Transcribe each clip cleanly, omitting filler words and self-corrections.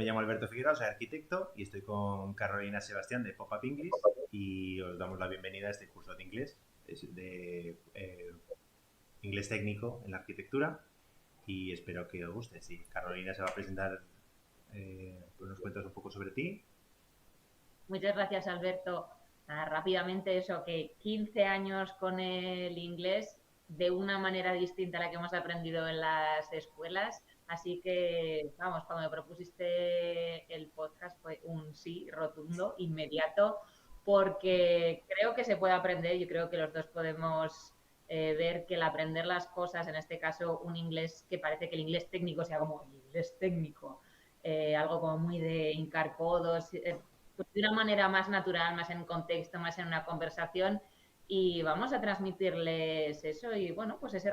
Me llamo Alberto Figueroa, soy arquitecto y estoy con Carolina Sebastián de Pop-Up English y os damos la bienvenida a este curso de inglés, de Inglés Técnico en la Arquitectura, y espero que os guste. Sí, Carolina se va a presentar, pues nos cuentas un poco sobre ti. Muchas gracias, Alberto. Rápidamente eso, que 15 años con el inglés de una manera distinta a la que hemos aprendido en las escuelas. Así que, vamos, cuando me propusiste el podcast fue un sí rotundo, inmediato, porque creo que se puede aprender. Yo creo que los dos podemos ver que el aprender las cosas, en este caso un inglés que parece que el inglés técnico sea como el inglés técnico, algo como muy de hincar codos, pues de una manera más natural, más en contexto, más en una conversación, y vamos a transmitirles eso y bueno, pues ese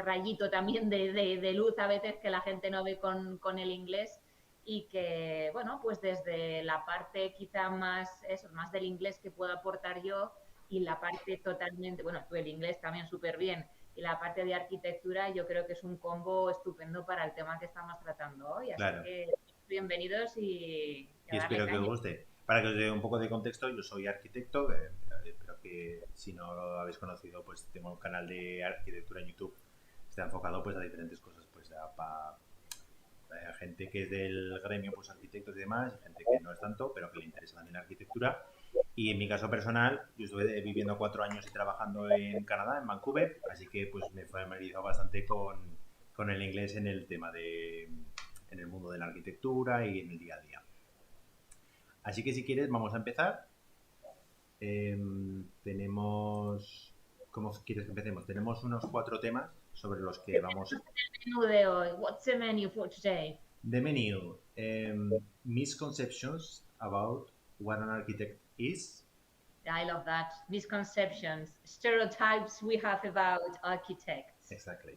rayito también de luz a veces que la gente no ve con el inglés y que, bueno, pues desde la parte quizá más, eso, más del inglés que puedo aportar yo y la parte totalmente, bueno, tú el inglés también súper bien y la parte de arquitectura yo creo que es un combo estupendo para el tema que estamos tratando hoy, así Claro, que bienvenidos y y a darle espero que os caña. guste. Para que os dé un poco de contexto, yo soy arquitecto, pero que si no lo habéis conocido, pues tengo un canal de arquitectura en YouTube. Está enfocado pues a diferentes cosas, pues para gente que es del gremio, pues arquitectos y demás, y gente que no es tanto, pero que le interesa también la arquitectura. Y en mi caso personal, yo estuve viviendo 4 años y trabajando en Canadá, en Vancouver, así que pues me he familiarizado bastante con el inglés en el tema en el mundo de la arquitectura y en el día a día. Así que si quieres, vamos a empezar. Tenemos, ¿cómo quieres que empecemos? Tenemos unos 4 temas sobre los que vamos. Menú de hoy. What's the menu for today? The menu, misconceptions about what an architect is. I love that. Misconceptions, stereotypes we have about architects. Exactly.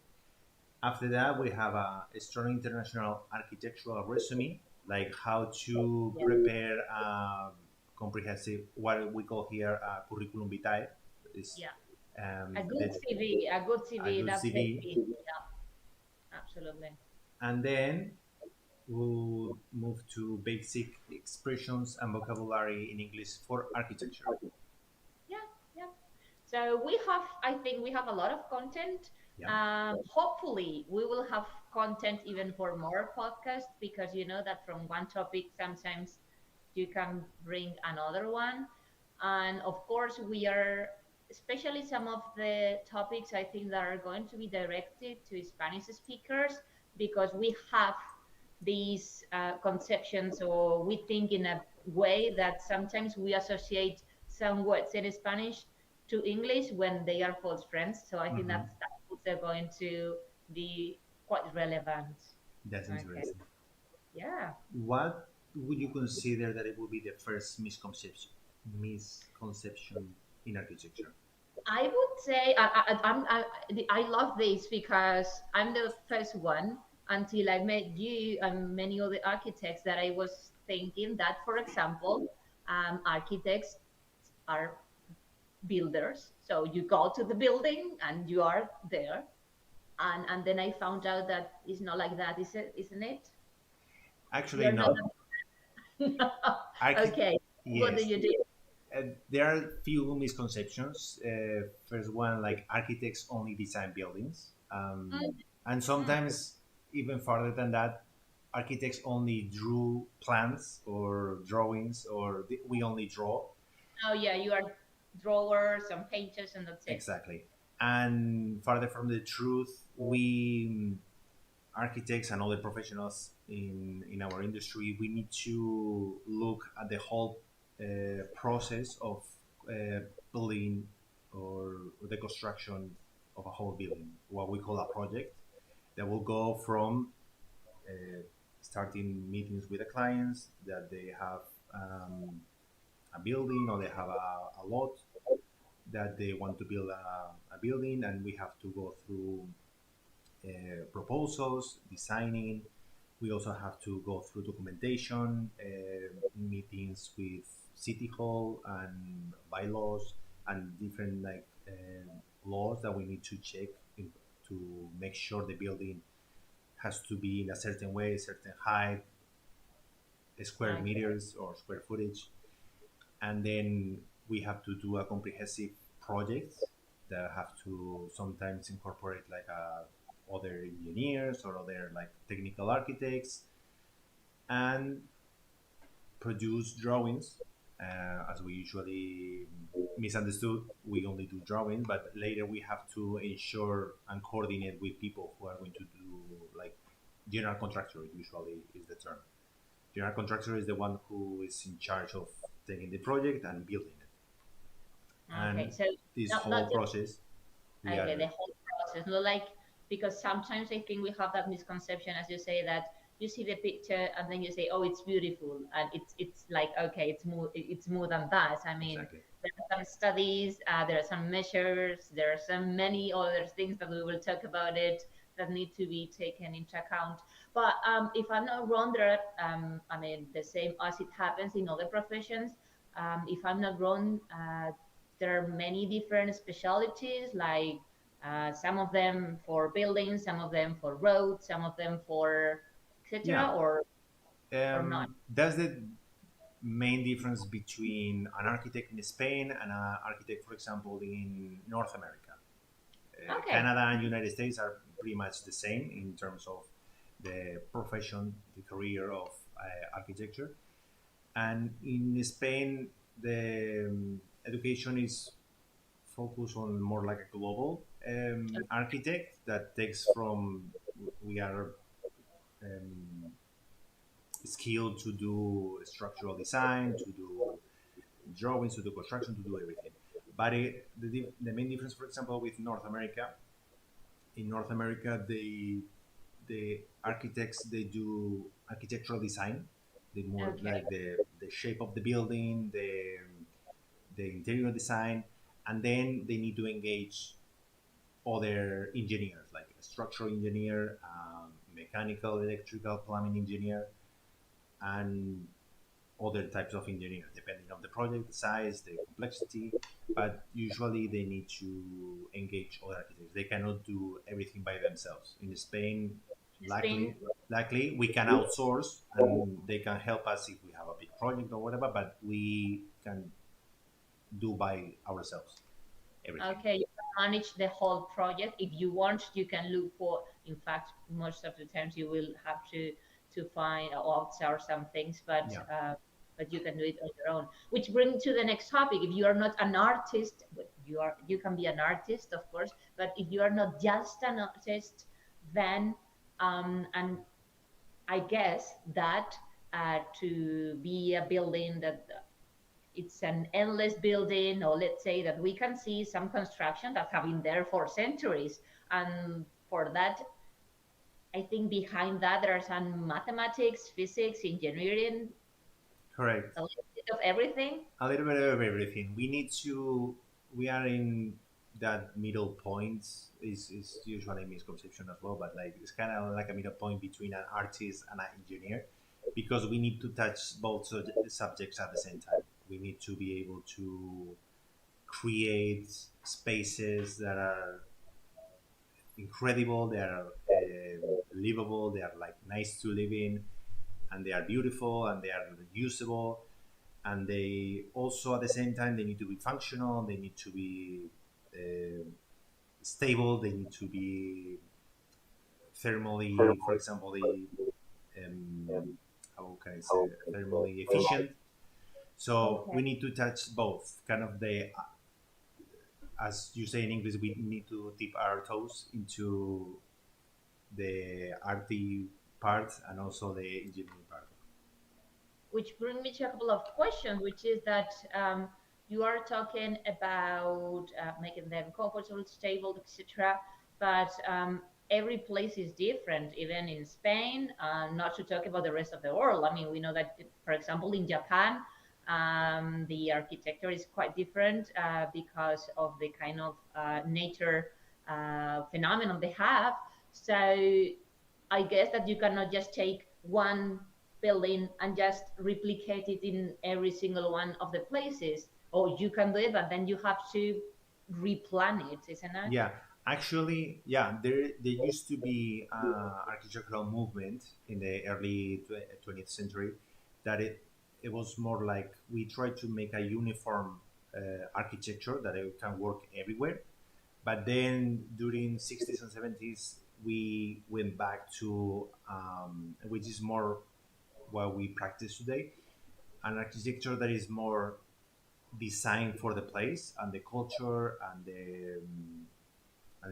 After that, we have a strong international architectural resume, like how to Yeah. prepare a comprehensive, what we call here a curriculum vitae. Is Yeah. A um, good the, CV, a good a CV, good that's the CV. key. Yeah, absolutely. And then we'll move to basic expressions and vocabulary in English for architecture. Yeah, yeah. So I think we have a lot of content. Yeah. Hopefully, we will have content even for more podcasts because you know that from one topic, sometimes you can bring another one. And of course, we are, especially some of the topics I think that are going to be directed to Spanish speakers because we have these conceptions or we think in a way that sometimes we associate some words in Spanish to English when they are false friends. So I think Mm-hmm. that's also going to be quite relevant. That's Okay. interesting. Yeah. What would you consider that it would be the first misconception in architecture? I would say I love this because I'm the first one until I met you and many other architects that I was thinking that, for example, architects are builders. So you go to the building and you are there. And then I found out that it's not like that, isn't it? Actually, You're not. not. Archi- Okay. What do yes, you do? there are few misconceptions. First one, like architects only design buildings, and Mm. sometimes even farther than that, architects only drew plans or drawings, or we only draw. Oh yeah, you are drawers and painters, and that's it. Exactly. And farther from the truth, we architects and other professionals in our industry, we need to look at the whole process of uh, building or the construction of a whole building, what we call a project, that will go from uh, starting meetings with the clients that they have a building or they have a lot that they want to build a building, and we have to go through proposals, designing. We also have to go through documentation, meetings with city hall and bylaws and different laws that we need to check to make sure the building has to be in a certain way, certain height, square Okay. meters or square footage, and then we have to do a comprehensive project that have to sometimes incorporate like other engineers or other like technical architects and produce drawings. As we usually misunderstood, we only do drawing, but later we have to ensure and coordinate with people who are going to do like general contractor. Usually is the term. General contractor is the one who is in charge of taking the project and building it. Okay. And So this not whole just process, we okay, the are whole process, not like because sometimes I think we have that misconception, as you say, that you see the picture and then you say, "Oh, it's beautiful," and it's like okay, it's more than that. I mean, exactly. there are some studies, there are some measures, there are some many other things that we will talk about it that need to be taken into account. But if I'm not wrong, there are, I mean, the same as it happens in other professions. If I'm not wrong, there are many different specialties, like some of them for buildings, some of them for roads, some of them for Yeah, etc. Or not. that's the main difference between an architect in Spain and an architect, for example, in North America. Okay, Canada and United States are pretty much the same in terms of the profession, the career of architecture. And in Spain, the education is focused on more like a global architect that takes from we are um, skilled to do structural design, to do drawings, to do construction, to do everything. But the main difference, for example, with North America, in North America, the architects they do architectural design. They more okay, like the shape of the building, the interior design, and then they need to engage other engineers like a structural engineer, mechanical, electrical, plumbing engineer, and other types of engineers depending on the project, the size, the complexity. But usually they need to engage other architects. They cannot do everything by themselves. In Spain, Spain. likely we can outsource and they can help us if we have a big project or whatever. But we can do by ourselves everything. Okay, you can manage the whole project. If you want, you can look for. In fact, most of the times you will have to find or outsource some things, Yeah, but you can do it on your own. Which brings to the next topic. If you are not an artist, but you can be an artist, of course. But if you are not just an artist, then and I guess that to be a building that it's an endless building, or let's say that we can see some construction that have been there for centuries. And for that, I think behind that there are some mathematics, physics, engineering, correct. a little bit of everything. A little bit of everything. We are in that middle point is usually a misconception as well, but like it's kind of like a middle point between an artist and an engineer because we need to touch both subjects at the same time. We need to be able to create spaces that are incredible, they are livable, they are like nice to live in, and they are beautiful and they are usable, and they also at the same time they need to be functional, they need to be uh, stable, they need to be thermally, for example, um, how can I say, thermally efficient. So Okay. we need to touch both kind of the, as you say in English, we need to dip our toes into the arty part and also the engineering part. Which brings me to a couple of questions, which is that you are talking about making them comfortable, stable, etc. But every place is different, even in Spain, not to talk about the rest of the world. I mean, we know that, for example, in Japan, the architecture is quite different because of the kind of nature phenomenon they have. So I guess that you cannot just take one building and just replicate it in every single one of the places. Or you can do it, but then you have to replan it, isn't it? Yeah, actually, yeah, there used to be architectural movement in the early 20th century that it was more like we tried to make a uniform architecture that it can work everywhere. But then during 60s and 70s, we went back to which is more what we practice today, an architecture that is more designed for the place and the culture and the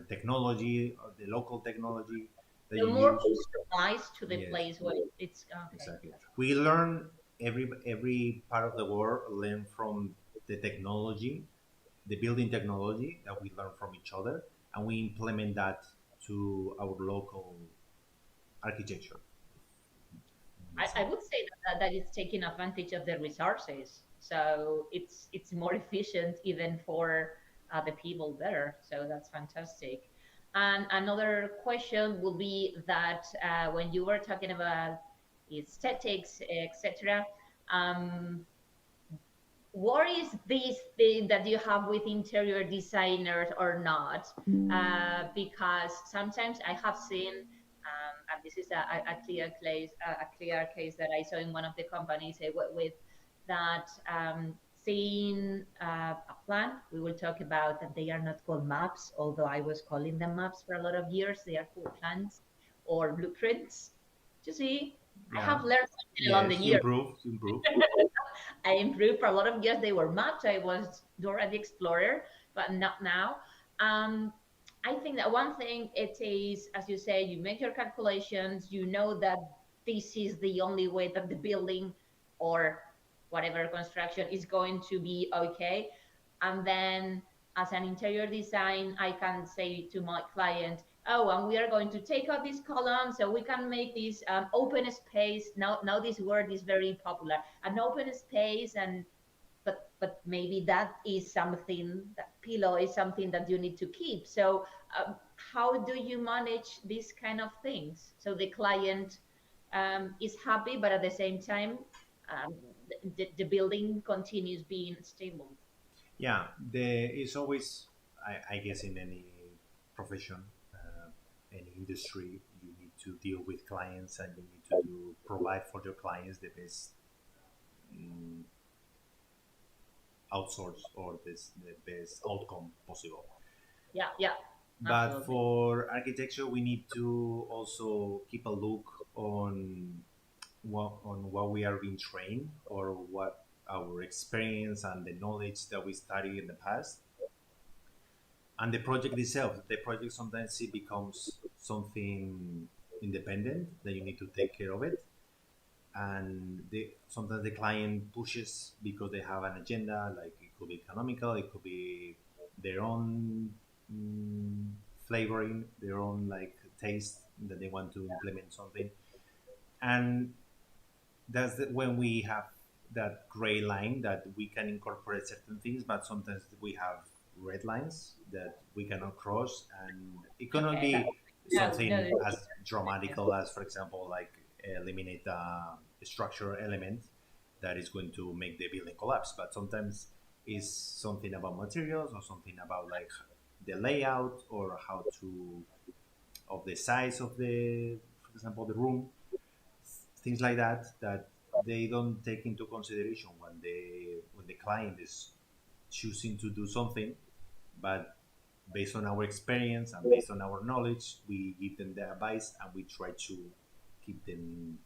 technology, the local technology that So you more use. customized to the Yes, place where it's okay. exactly. We learn every part of the world learn from the technology, the building technology that we learn from each other, and we implement that to our local architecture. Let's I say. would say that it's taking advantage of the resources. So it's more efficient even for the people there. So that's fantastic. And another question will be that when you were talking about aesthetics, etc., um, what is this thing that you have with interior designers or not? Because sometimes I have seen, and this is a clear case that I saw in one of the companies I work with, that seeing a plan, we will talk about that they are not called maps, although I was calling them maps for a lot of years. They are called plans or blueprints. You see, I Yeah. have learned something along the Yes. years. Improve. I improved for a lot of years. They were mapped. I was Dora the Explorer, but not now. Um, I think that one thing it is, as you say, you make your calculations. You know that this is the only way that the building or whatever construction is going to be okay. And then, as an interior design, I can say to my client, oh, and we are going to take out this column so we can make this open space. Now this word is very popular, an open space. And but maybe that is something, that pillow is something that you need to keep. So how do you manage these kind of things so the client is happy, but at the same time um, the building continues being stable? Yeah. It's always, I guess, in any profession, any industry, you need to deal with clients and you need to provide for your clients the best mm, outsource or the best outcome possible. Yeah, yeah, But absolutely. for architecture, we need to also keep a look on what we are being trained or what our experience and the knowledge that we studied in the past, and the project itself. The project sometimes it becomes something independent that you need to take care of it, and sometimes the client pushes because they have an agenda. Like it could be economical, it could be their own mm, flavoring, their own like taste that they want to implement something, and when we have that gray line that we can incorporate certain things, but sometimes we have red lines that we cannot cross, and it cannot Okay. be No, no. something as dramatical as, for example, like eliminate a structural element that is going to make the building collapse. But sometimes it's something about materials or something about like the layout or how to of the size of the, for example, the room, things like that that they don't take into consideration when the client is choosing to do something. But based on our experience and based on our knowledge, we give them the advice and we try to keep them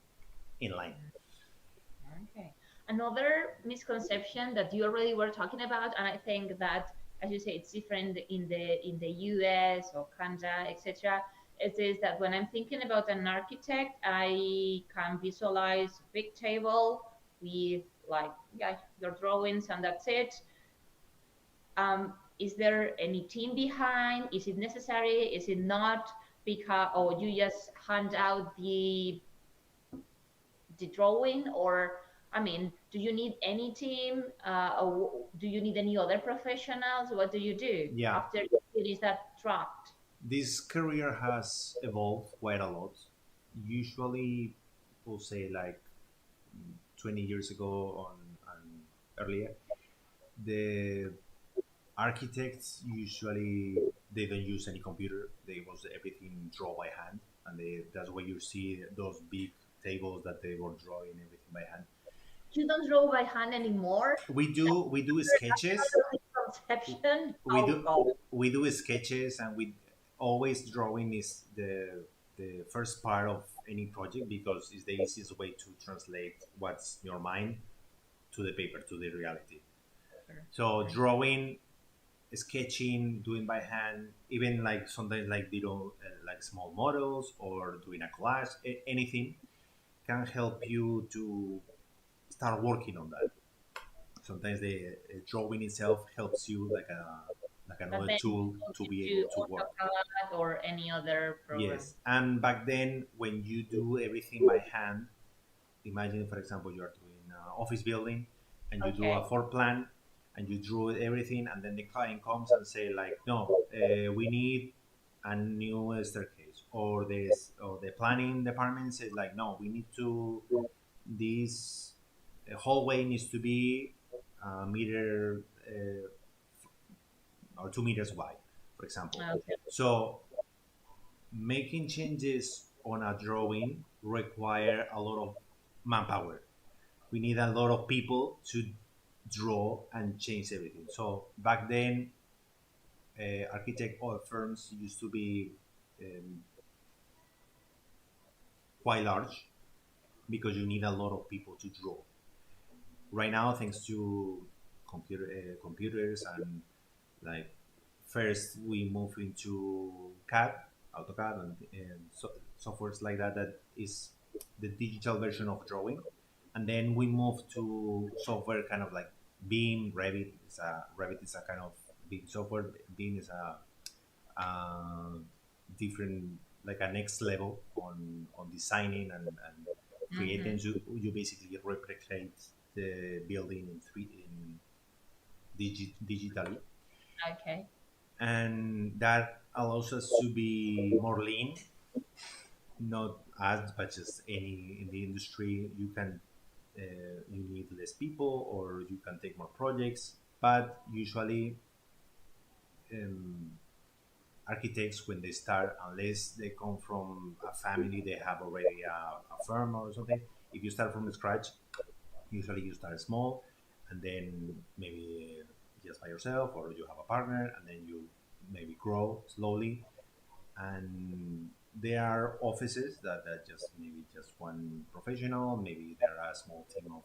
in line. Okay. Another misconception that you already were talking about, and I think that, as you say, it's different in the US or Canada, etc. It is that when I'm thinking about an architect, I can visualize a big table with like, yeah, your drawings and that's it. Is there any team behind? Is it necessary? Is it not? Because or you just hand out the drawing, or I mean, do you need any team, or do you need any other professionals? What do you do Yeah, after you finish that draft? this career has evolved quite a lot. Usually, people say like 20 years ago on and earlier, the architects usually they don't use any computer. They was everything draw by hand, and that's why you see those big tables that they were drawing everything by hand. you don't draw by hand anymore? We do That's sketches. another misconception. We Oh do God. we do sketches, and we always drawing is the first part of any project because it's the easiest way to translate what's in your mind to the paper, to the reality. So Okay. drawing, sketching, doing by hand, even like sometimes like little like small models or doing a collage, anything can help you to start working on that. Sometimes the drawing itself helps you like But another then you tool don't to need be able to to work. AutoCAD or any other program. Yes, and back then when you do everything by hand, imagine for example you are doing an office building and you do a Okay. floor plan and you drew everything, and then the client comes and say like, no, we need a new staircase, or this, or the planning department says like, no, we need to, this hallway needs to be a meter or 2 meters wide, for example. Okay. So making changes on a drawing require a lot of manpower. We need a lot of people to draw and change everything. So back then, architect or firms used to be um, quite large because you need a lot of people to draw. Right now, thanks to computers and like first we move into CAD, AutoCAD, and softwares like that. That is the digital version of drawing, and then we move to software kind of like Beam, Revit. Revit is a kind of Beam software. Beam is a different, like a next level on designing and creating. Mm-hmm. You basically replicate the building in digitally, Okay. and that allows us to be more lean. Not as much as any in the industry. You can you need less people, or you can take more projects. But usually, um, architects, when they start, unless they come from a family, they have already a firm or something. If you start from scratch, usually you start small, and then maybe just by yourself, or you have a partner, and then you maybe grow slowly. And there are offices that just maybe just one professional, maybe there are a small team of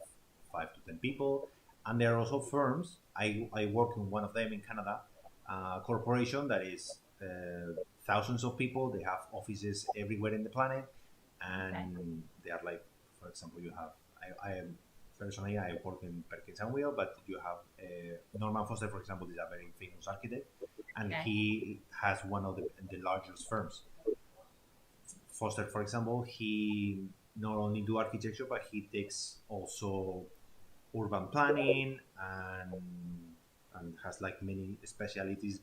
5 to 10 people, and there are also firms. I work in one of them in Canada, a corporation that is thousands of people. They have offices everywhere in the planet, Okay. and they are like, for example, you have, I am personally, I work in Perkins and Will, but you have Norman Foster, for example, is a very famous architect, and Okay. he has one of the largest firms. Foster, for example, he not only do architecture, but he takes also urban planning and has like many specialities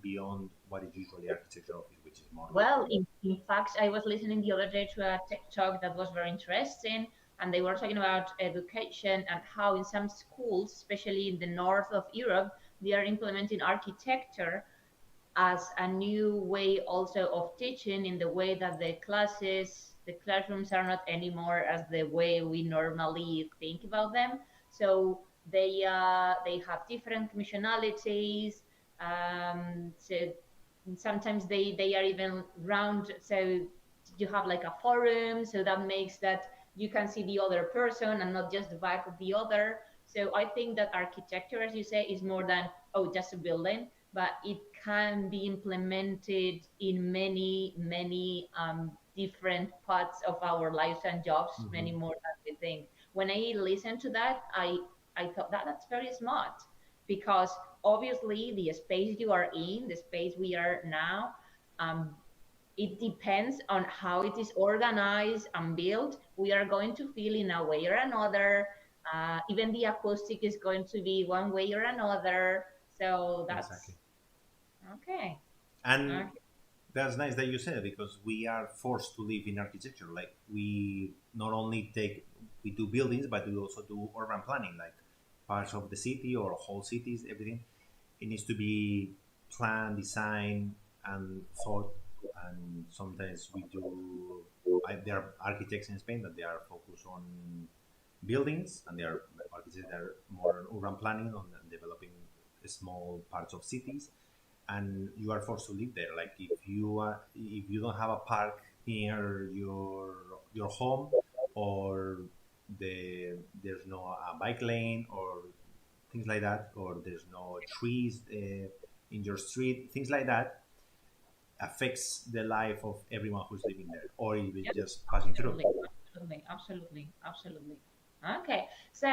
beyond what is usually architecture office, which is more like Well, in fact, I was listening the other day to a tech talk that was very interesting, and they were talking about education and how in some schools, especially in the north of Europe, they are implementing architecture as a new way also of teaching, in the way that the classrooms are not anymore as the way we normally think about them. So they have different missionalities. So sometimes they are even round. So you have like a forum, so that makes that you can see the other person and not just the back of the other. So I think that architecture, as you say, is more than, oh, just a building, but it can be implemented in many different parts of our lives and jobs, many mhm. more than we think. When I listened to that, I thought that that's very smart, because obviously the space you are in, the space we are now, um, it depends on how it is organized and built. We are going to feel in a way or another. Even the acoustic is going to be one way or another. So Exactly. that's okay. And Okay. that's nice that you said it, because we are forced to live in architecture. Like we not only we do buildings, but we also do urban planning, like parts of the city or whole cities, everything. It needs to be planned, designed, and thought. And sometimes we do. There are architects in Spain that they are focused on buildings, and there are architects that are more on urban planning, on developing small parts of cities, and you are forced to live there. Like if you don't have a park near your home, or there's no bike lane or things like that, or there's no trees in your street, things like that affects the life of everyone who's living there, or even Yep. just passing through. Absolutely. Okay, so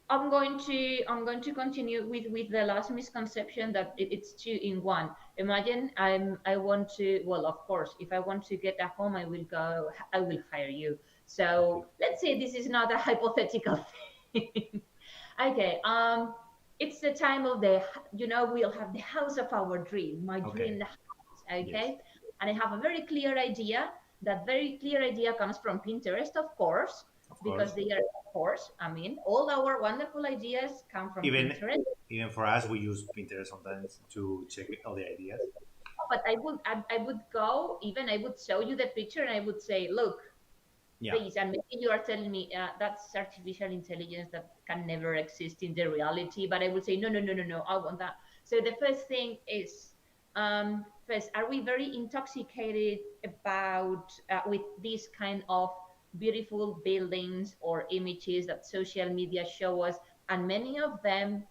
I'm going to continue with the last misconception that it's two in one. Imagine I want to, well, of course, if I want to get a home, I will hire you. Okay. So let's say this is not a hypothetical thing. Okay, it's the time of the, we'll have the house of our dream, my Okay. dream house. Yes. Okay, and I have a very clear idea. That very clear idea comes from Pinterest, of course, Of because course. they are, of course, I mean, all our wonderful ideas come from Even Pinterest. even for us, we use Pinterest sometimes to check all the ideas. But I would go, even I would show you the picture and I would say, look, Yeah. this, and maybe you are telling me that's artificial intelligence that can never exist in the reality, but I would say, no, I want that. So the first thing is, first, are we very intoxicated about with this kind of beautiful buildings or images that social media show us, and many of them,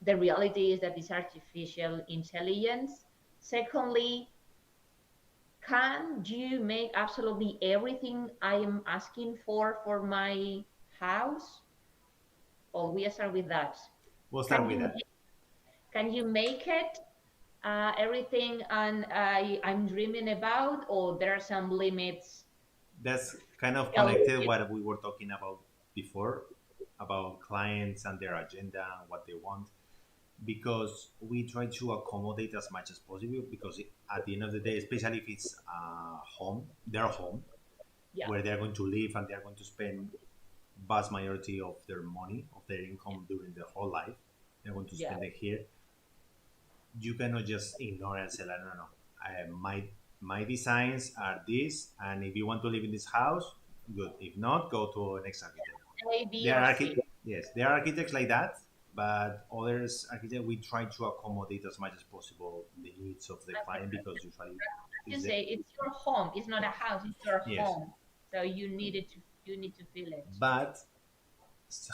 the reality is that it's artificial intelligence. Secondly, can you make absolutely everything I am asking for my house? Or we start with that. We'll start Can with you that. can you make it everything and I'm dreaming about, or there are some limits? That's kind of Tell connected you. what we were talking about before, about clients and their agenda and what they want, because we try to accommodate as much as possible, because at the end of the day, especially if it's home, their home, Yeah, where they're going to live and they're going to spend vast majority of their money, of their income during their whole life, they're going to yeah, spend it here. You cannot just ignore and say, like, no, my designs are this, and if you want to live in this house, good. If not, go to an next architect. A, B, There or are C. yes, there are architects like that, but others architects, we try to accommodate as much as possible the needs of the Okay. client, because usually You is the say it's your home. It's not a house. It's your yes. home. So you need to feel it. But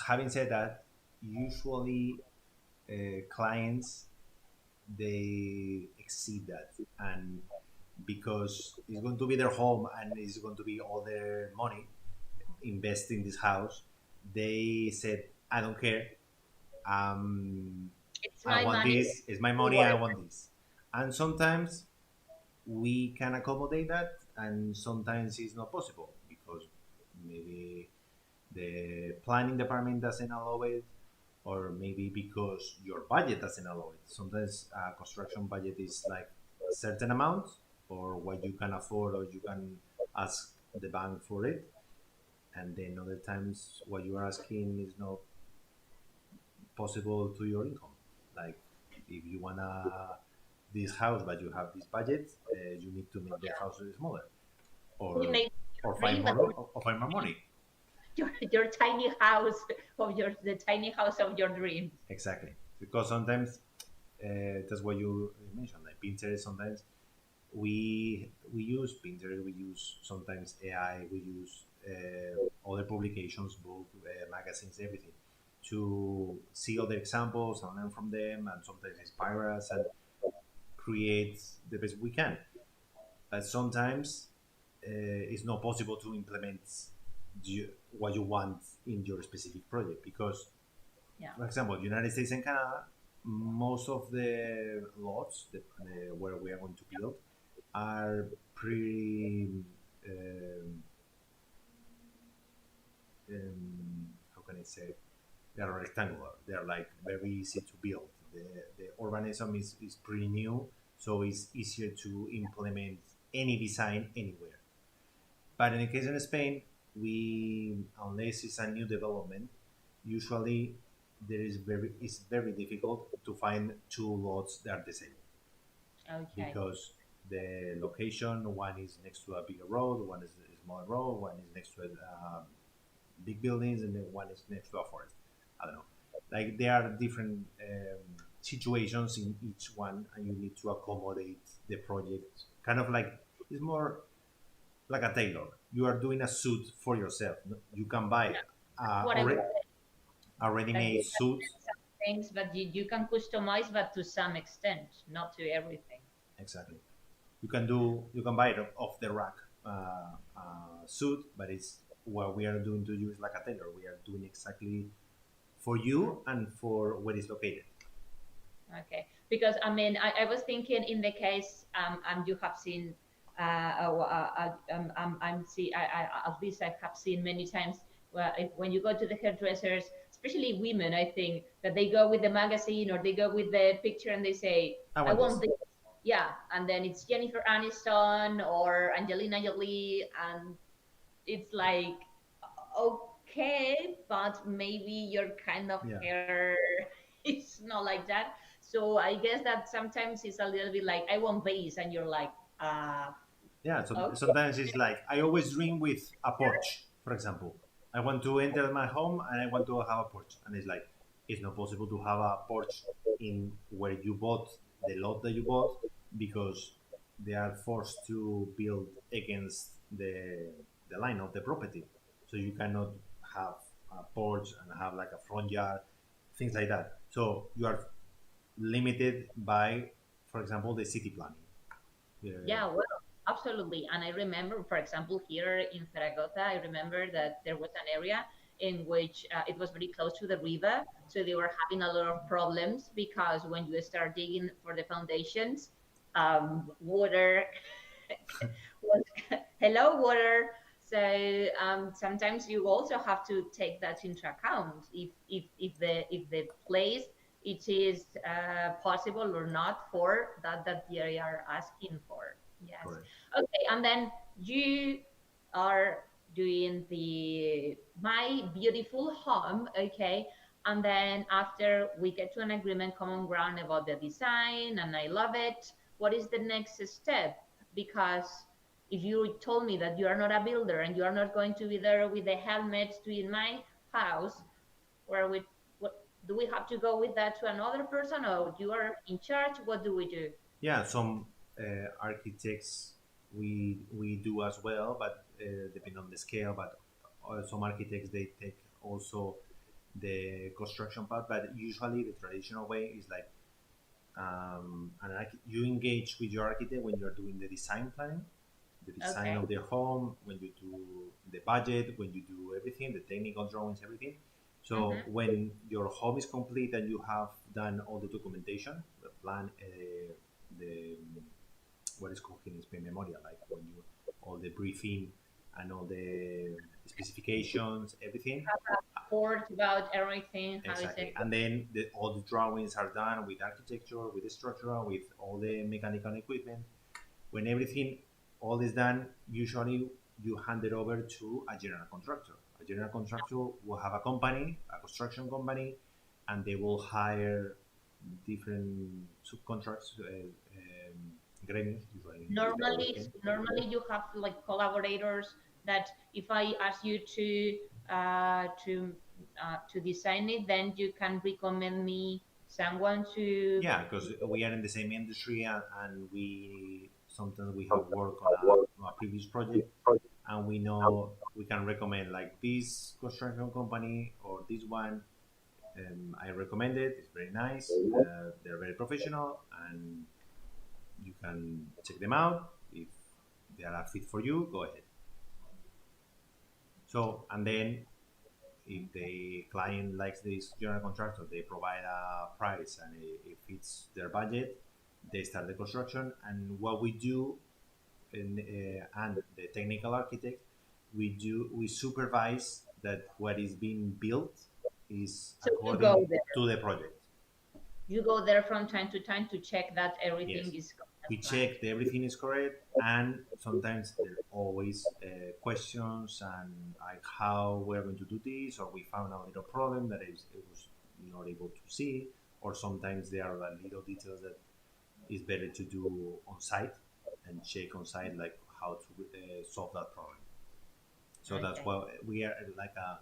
having said that, usually clients, they exceed that, and because it's going to be their home and it's going to be all their money invest in this house, they said, I don't care. It's I my want money. this. It's my Do money. I whatever. want this. And sometimes we can accommodate that, and sometimes it's not possible, because maybe the planning department doesn't allow it, or maybe because your budget doesn't allow it. Sometimes a construction budget is like a certain amount, or what you can afford, or you can ask the bank for it, and then other times what you are asking is not possible to your income. Like if you wanna this house but you have this budget, you need to make the house smaller, You or make or your find dream, but more, or find more money. your tiny house of the tiny house of your dreams. Exactly, because sometimes that's what you mentioned, like Pinterest. Sometimes we use Pinterest, we use sometimes AI, we use other publications, book, magazines, everything, to see other examples and learn from them, and sometimes inspire us and create the best we can. But sometimes it's not possible to implement what you want in your specific project, because, Yeah. for example, United States and Canada, most of the lots where we are going to build are pretty how can I say, they are rectangular. They are like very easy to build. The urbanism is pretty new, so it's easier to implement any design anywhere. But in the case of Spain, we, unless it's a new development, usually it's very difficult to find two lots that are the same, Okay. because the location, one is next to a bigger road, one is a smaller road, one is next to a big buildings, and then one is next to a forest. I don't know. Like there are different situations in each one, and you need to accommodate the project. Kind of like it's more like a tailor. You are doing a suit for yourself. You can buy What I would say, a that ready-made you can suit. get some things, but you can customize, but to some extent, not to everything. Exactly. You can buy it off the rack suit, but it's what we are doing to you is like a tailor. We are doing exactly for you and for where it's located. Okay, because I mean, I was thinking in the case, and you have seen, at least I have seen many times where when you go to the hairdressers, especially women, I think that they go with the magazine or they go with the picture and they say, I I want want this. this. Yeah, and then it's Jennifer Aniston or Angelina Jolie, and it's like, okay, but maybe your kind of Yeah. hair is not like that. So I guess that sometimes it's a little bit like, I want this, and you're like, uh, Yeah. So okay. sometimes it's like I always dream with a porch, for example. I want to enter my home and I want to have a porch, and it's like it's not possible to have a porch in where you bought the lot that you bought because they are forced to build against the line of the property. So you cannot have a porch and have like a front yard, things like that. So you are limited by, for example, the city planning. Yeah. Yeah, well, absolutely. And I remember, for example, here in Zaragoza, I remember that there was an area in which it was very close to the river. So they were having a lot of problems because when you start digging for the foundations, water was, hello, water. So sometimes you also have to take that into account if the place it is possible or not for that they are asking for. Yes. Correct. Okay, and then you are doing the my beautiful home, okay, and then after we get to an agreement, common ground about the design, and I love it. What is the next step? Because if you told me that you are not a builder and you are not going to be there with the helmet doing my house, where we what do we have to go with that to another person, or you are in charge? What do we do? Yeah, some architects we do as well, but depending on the scale. But some architects they take also the construction part. But usually the traditional way is like you engage with your architect when you're doing the design planning, the design Okay. of their home, when you do the budget, when you do everything, the technical drawings, everything. So Mm-hmm. when your home is complete and you have done all the documentation, the plan, the what is called in Spain memorial, like when you all the briefing and all the specifications, everything. Report about everything. How is Exactly. it? And then all the drawings are done with architecture, with the structure, with all the mechanical equipment. When everything all is done, usually you hand it over to a general contractor. A general contractor will have a company, a construction company, and they will hire different subcontracts, gremios, usually in English that we can. Normally you have like collaborators that if I ask you uh, to to design it, then you can recommend me someone to. Yeah, because we are in the same industry, and we sometimes we have worked on a previous project, and we know we can recommend like this construction company or this one. I recommend it. It's very nice. They're very professional, and you can check them out. If they are a fit for you, go ahead. So, and then if the client likes this general contractor, they provide a price and it fits their budget, they start the construction. And what we do, and the technical architect, we supervise that what is being built is So you go according there. to the project. You go there from time to time to check that everything Yes, is going as we planned. check that everything is correct, and sometimes there are always questions and like how we're going to do this, or we found a little problem that it was not able to see, or sometimes there are little details that is better to do on site and check on site like how to solve that problem. So that's Okay. why we are like a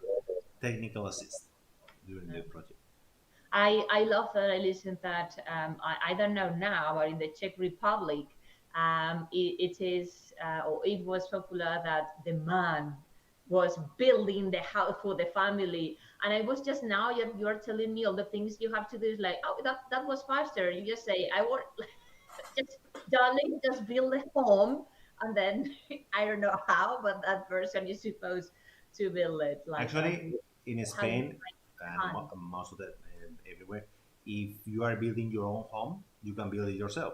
technical assist during the project. I love that. I listened that I don't know now, but in the Czech Republic, it is or it was popular that the man was building the house for the family. And I was just now you're telling me all the things you have to do is like, oh, that was faster. You just say, I want just darling, just build a home, and then I don't know how, but that person is supposed to build it. Like, Actually, in how you Spain and find most of the everywhere, if you are building your own home, you can build it yourself,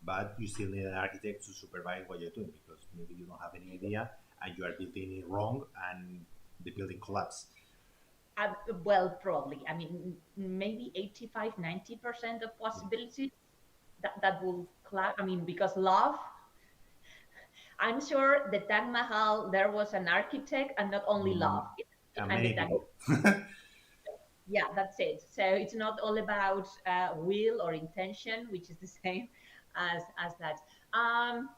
but you still need an architect to supervise what you're doing because maybe you don't have any idea and you are building it wrong and the building collapse. Uh, well, probably. I mean, maybe 85, 90% of Yeah. possibilities that will clap. I mean, because love, I'm sure the Taj Mahal, there was an architect and not only love. Mm, and And the many Taj, people. yeah, that's it. So it's not all about will or intention, which is the same as that. Um,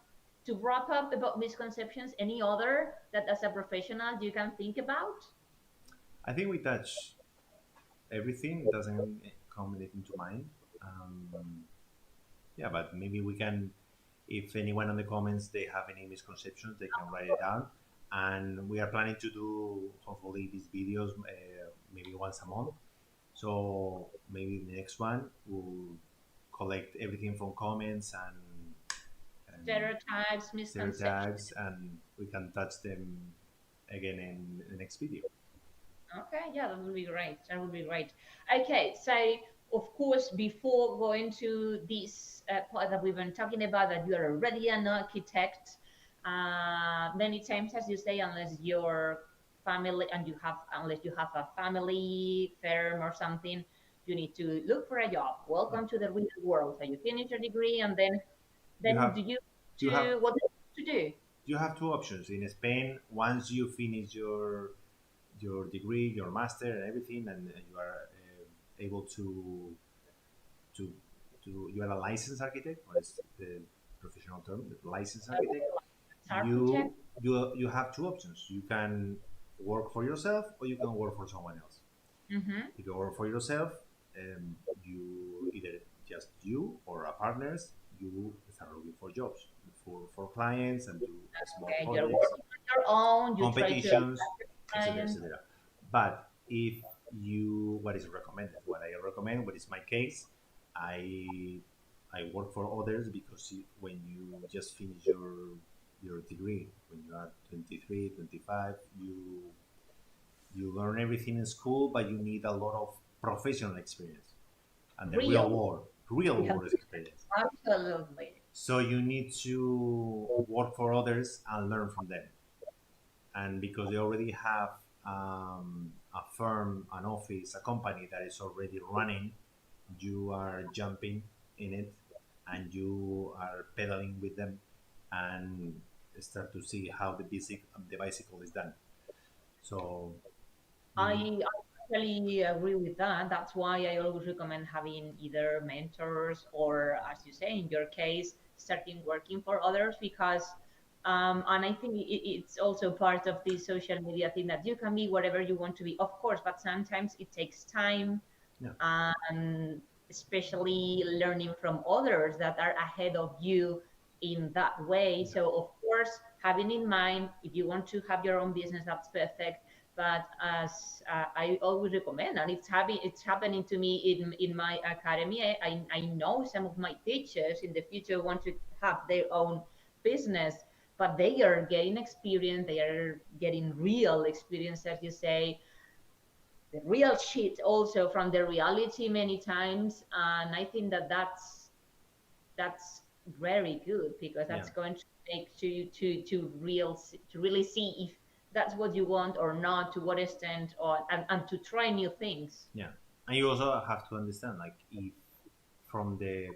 to wrap up about misconceptions, any other that as a professional you can think about? I think we touch everything. It doesn't come anything to mind. Um, yeah, but maybe we can, if anyone in the comments they have any misconceptions, they can write it down. And we are planning to do hopefully these videos maybe once a month. So maybe the next one we'll collect everything from comments and Stereotypes, misconceptions. stereotypes, and we can touch them again in the next video. Okay, yeah, that would be great. That would be great. Okay, so of course, before going to this part that we've been talking about, that you are already an architect, many times, as you say, unless your family and unless you have a family firm or something, you need to look for a job. Yeah. Welcome to the real world. So you finish your degree, and You then have do you you have to what do you to do? you have two options in Spain. Once you finish your degree, your master, and everything, and you are able to you are a licensed architect. What is the professional term? The licensed architect. Architect. You have two options. You can work for yourself, or you can work for someone else. Mm-hmm. If you work for yourself, you either just you or a partners, you start looking for jobs for clients and do small Okay, you're projects, working on your own. You try to competitions, etc., client. etc. But if you, what is recommended? What I recommend, what is my case, I I work for others because when you just finish your degree, when you are 23, 25, you learn everything in school, but you need a lot of professional experience and the Real. real Yeah, world experience. absolutely. So you need to work for others and learn from them. And because they already have a firm, an office, a company that is already running, you are jumping in it and you are pedaling with them and start to see how the bicycle is done. So you need, I actually agree with that. That's why I always recommend having either mentors or, as you say, in your case, starting working for others because, and I think it's also part of the social media thing that you can be whatever you want to be, of course, but sometimes it takes time yeah, and especially learning from others that are ahead of you in that way. yeah, So, of course, having in mind if you want to have your own business, that's perfect. But as I always recommend, and it's happening to me in my academy. I know some of my teachers in the future want to have their own business, but they are getting experience. They are getting real experience, as you say, the real shit also from the reality many times, and I think that's very good because yeah, that's going to make to really see if that's what you want or not, to what extent, or and to try new things. yeah. And you also have to understand, like, if from the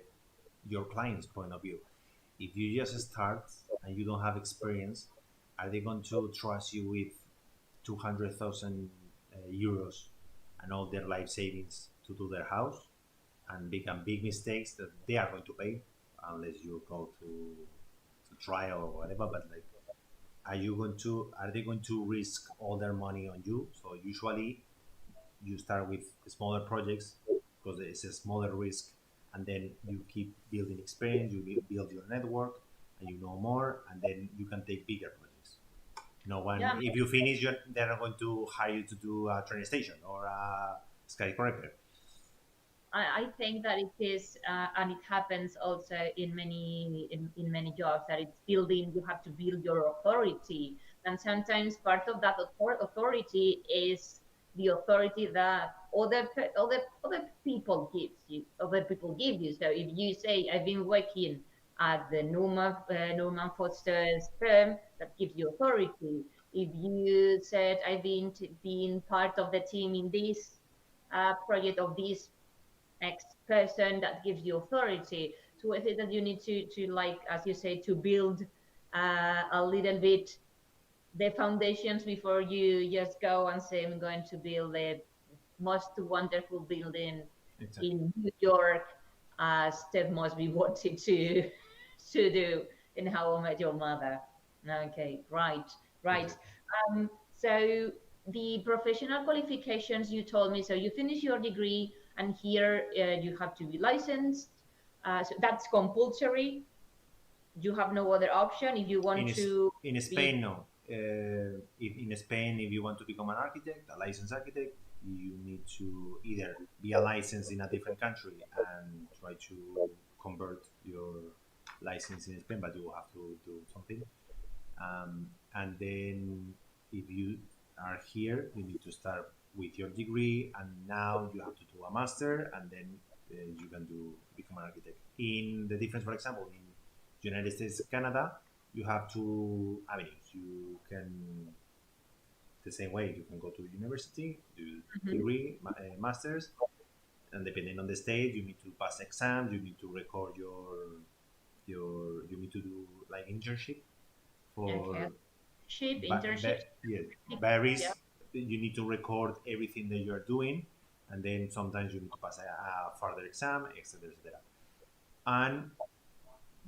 your client's point of view, if you just start and you don't have experience, are they going to trust you with 200,000 euros and all their life savings to do their house and become big mistakes that they are going to pay unless you go to trial or whatever? But like, are they going to risk all their money on you? So usually you start with smaller projects because it's a smaller risk, and then you keep building experience, you build your network, and you know more, and then you can take bigger projects. No one, Yeah, if you finish, they're not going to hire you to do a train station or a skyscraper. I think that it is, and it happens also in many jobs that it's building. You have to build your authority, and sometimes part of that authority is the authority that other people gives you. Other people give you. So if you say, "I've been working at the Norman Foster's firm," that gives you authority. If you said, "I've been part of the team in this project of this X person," that gives you authority. So I think that you need to like, as you say, to build a little bit the foundations before you just go and say, "I'm going to build the most wonderful building Exactly. in New York," as Ted Mosby wanted to do in How I Met Your Mother. Okay, right, right. Exactly. So the professional qualifications you told me. So you finish your degree, and here you have to be licensed. So that's compulsory. You have no other option if you In want to in be. Spain, no. In Spain, if you want to become an architect, a licensed architect, you need to either be a license in a different country and try to convert your license in Spain, but you will have to do something. And then if you are here, you need to start with your degree, and now you have to do a master, and then you can do become an architect. In the difference, for example, in United States, Canada, you have two avenues. You can the same way you can go to university, do Mhm. degree, masters, and depending on the state, you need to pass exams. You need to record you need to do like internship Okay. for Ship internships. yeah, Yeah. varies. You need to record everything that you are doing, and then sometimes you need to pass a further exam, etc., etc. And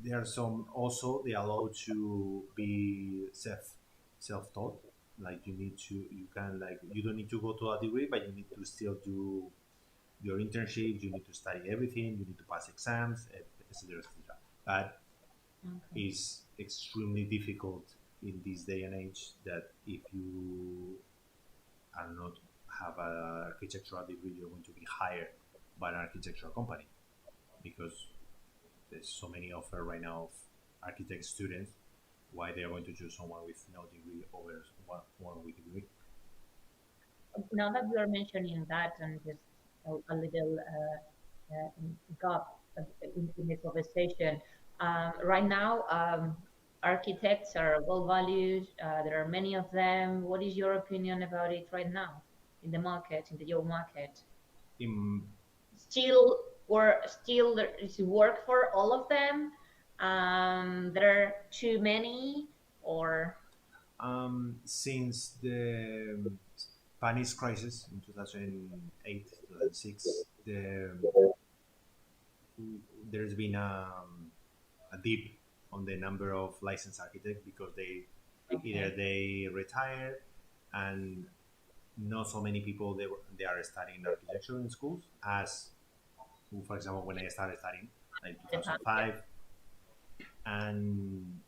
there are some also they allow to be self taught. Like you can like you don't need to go to a degree, but you need to still do your internships. You need to study everything. You need to pass exams, etc., etc. But Okay. is extremely difficult in this day and age that if you are not have an architectural degree, you're going to be hired by an architectural company because there's so many offer right now of architect students. Why they are going to choose someone with no degree over one with degree? Now that you are mentioning that, and just a little gap in the conversation, right now, architects are well valued. There are many of them. What is your opinion about it right now in the market, in the job market? In Still there is work for all of them. There are too many, or since the Spanish crisis in 2008 2006, there's been a dip on the number of licensed architects because either okay, they retire and not so many people they are studying architecture in schools as for example when I started studying like Japan, yeah. 2005 and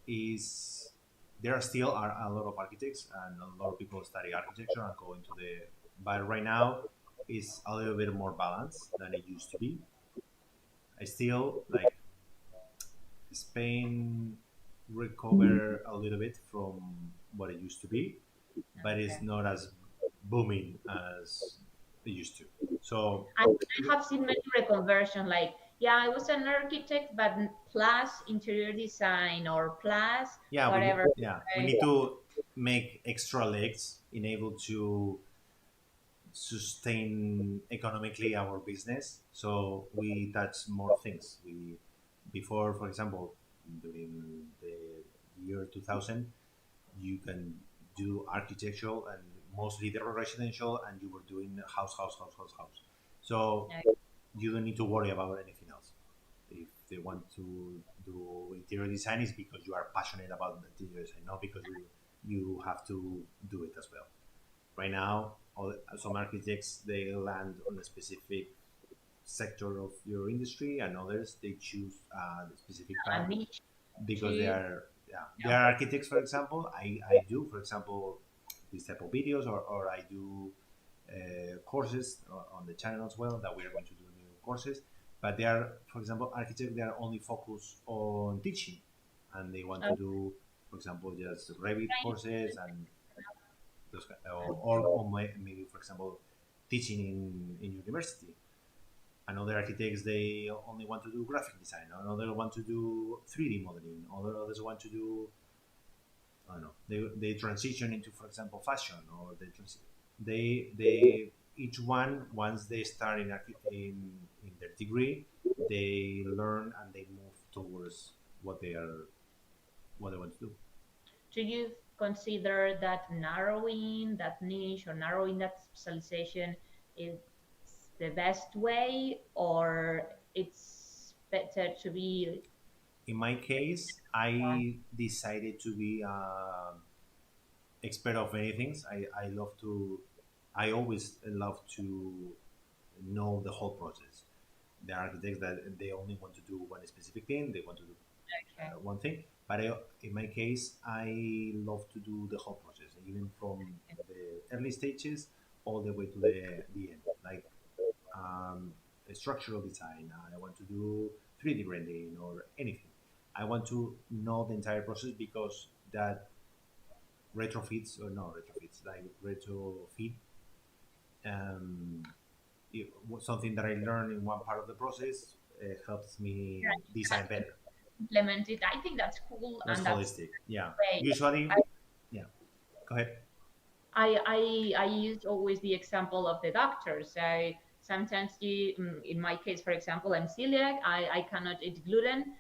is there are still are a lot of architects and a lot of people study architecture and go into the but right now it's a little bit more balanced than it used to be. I still like Spain recover a little bit from what it used to be, but it's Okay. not as booming as it used to. So I have seen many reconversion, like, yeah, I was an architect, but plus interior design or plus yeah, whatever. we need to make extra legs in able to sustain economically our business. So we touch more things. We before, for example, during the year 2000, you can do architectural and mostly the residential, and you were doing house. So Okay. you don't need to worry about anything else. If they want to do interior design is because you are passionate about the interior design, not because you have to do it as well. Right now, some architects they land on a specific sector of your industry, and others they choose the specific A path niche because they too. are, yeah, they are architects. For example, I do, for example, these type of videos, or I do courses on the channel as well, that we are going to do new courses. But they are, for example, architects, they are only focused on teaching, and they want to Okay. do, for example, just Revit courses and those or maybe, for example, teaching in university. And other architects they only want to do graphic design, or others want to do 3D modeling, others want to do, I don't know, they transition into, for example, fashion, or they each one, once they start in their degree, they learn and they move towards what they want to do. Do you consider that narrowing that niche or narrowing that specialization is the best way, or it's better to be In my case, one? I decided to be expert of many things. I love to, I always love to know the whole process. There are architects that they only want to do one specific thing, they want to do Okay. one thing. But in my case, I love to do the whole process, even from the early stages all the way to the end. Like structural design, I want to do 3D rendering or anything. I want to know the entire process because that retrofits, or not retrofits, like retrofit, um, it was something that I learned in one part of the process, helps me Yeah, design better. implement it. I think that's cool, That's and that's holistic. Yeah. great. Usually, yeah. Go ahead. I use always the example of the doctor. So sometimes in my case, for example, I'm celiac. I cannot eat gluten.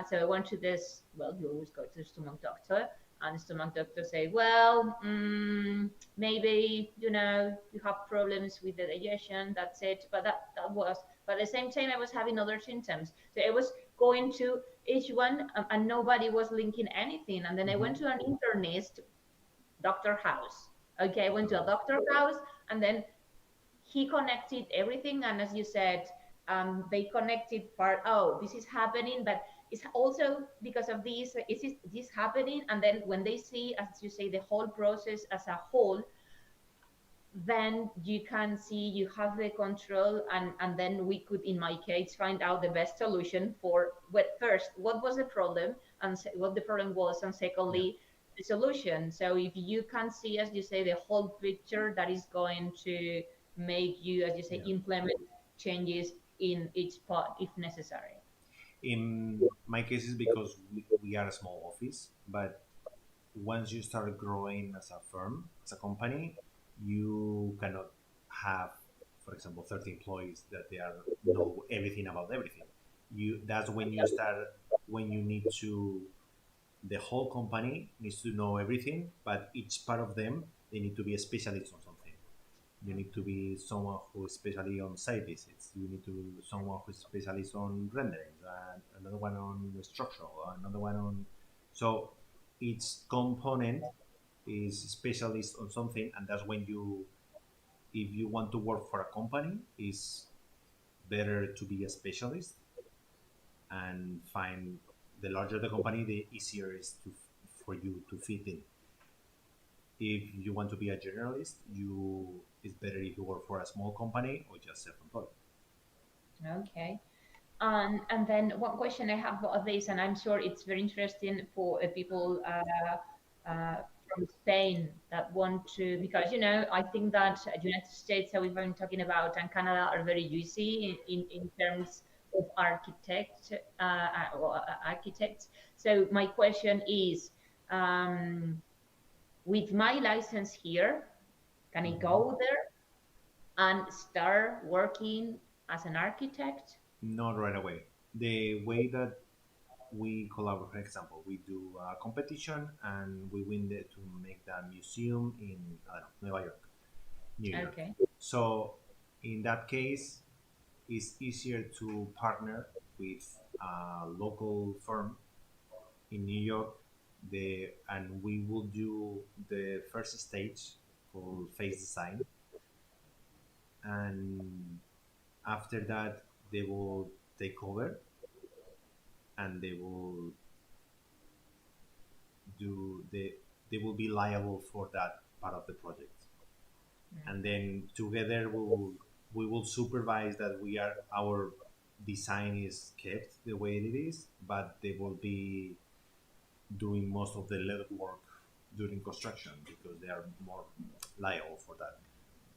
So I went to this. Well, you always go to the stomach doctor, and the stomach doctor say, well, maybe you have problems with the digestion. That's it. But that was. But at the same time, I was having other symptoms. So I was going to each one, and nobody was linking anything. And then I went Mm-hmm. to an internist, doctor house. Okay, I went Doctor to a House. doctor house, and then he connected everything. And as you said, they connected part. Oh, this is happening, but it's also because of this. Is this happening? And then when they see, as you say, the whole process as a whole, then you can see you have the control, and then we could, in my case, find out the best solution for what first, what was the problem, and what the problem was, and Yeah. secondly, the solution. So if you can see, as you say, the whole picture, that is going to make you, as you say, Yeah. implement changes in each part if necessary. In my case, is because we are a small office, but once you start growing as a firm, as a company, you cannot have, for example, 30 employees that they are know everything about everything. That's when you start, when you need to, the whole company needs to know everything, but each part of them they need to be a specialist on something. You need to be someone who is specially on site visits. You need to be someone who is specialist on rendering, another one on structural, another one on. So each component is specialist on something, and that's when you, if you want to work for a company, is better to be a specialist and find, the larger the company, the easier it is for you to fit in. If you want to be a generalist, you, it's better if you work for a small company or just self-employed. Okay. And then one question I have about this, and I'm sure it's very interesting for people from Spain that want to, because I think that United States that we've been talking about and Canada are very juicy in terms of architects. So my question is, um, with my license here, can I Mhm. go there and start working as an architect? Not right away. The way that we collaborate, for example, we do a competition and we win to make the museum in, I don't know, New York, New York. Okay. So in that case, it's easier to partner with a local firm in New York. And we will do the first stage called face design, and after that they will take over, and they will be liable for that part of the project. And then together we will supervise that our design is kept the way it is, but they will be doing most of the legal work during construction because they are more liable for that.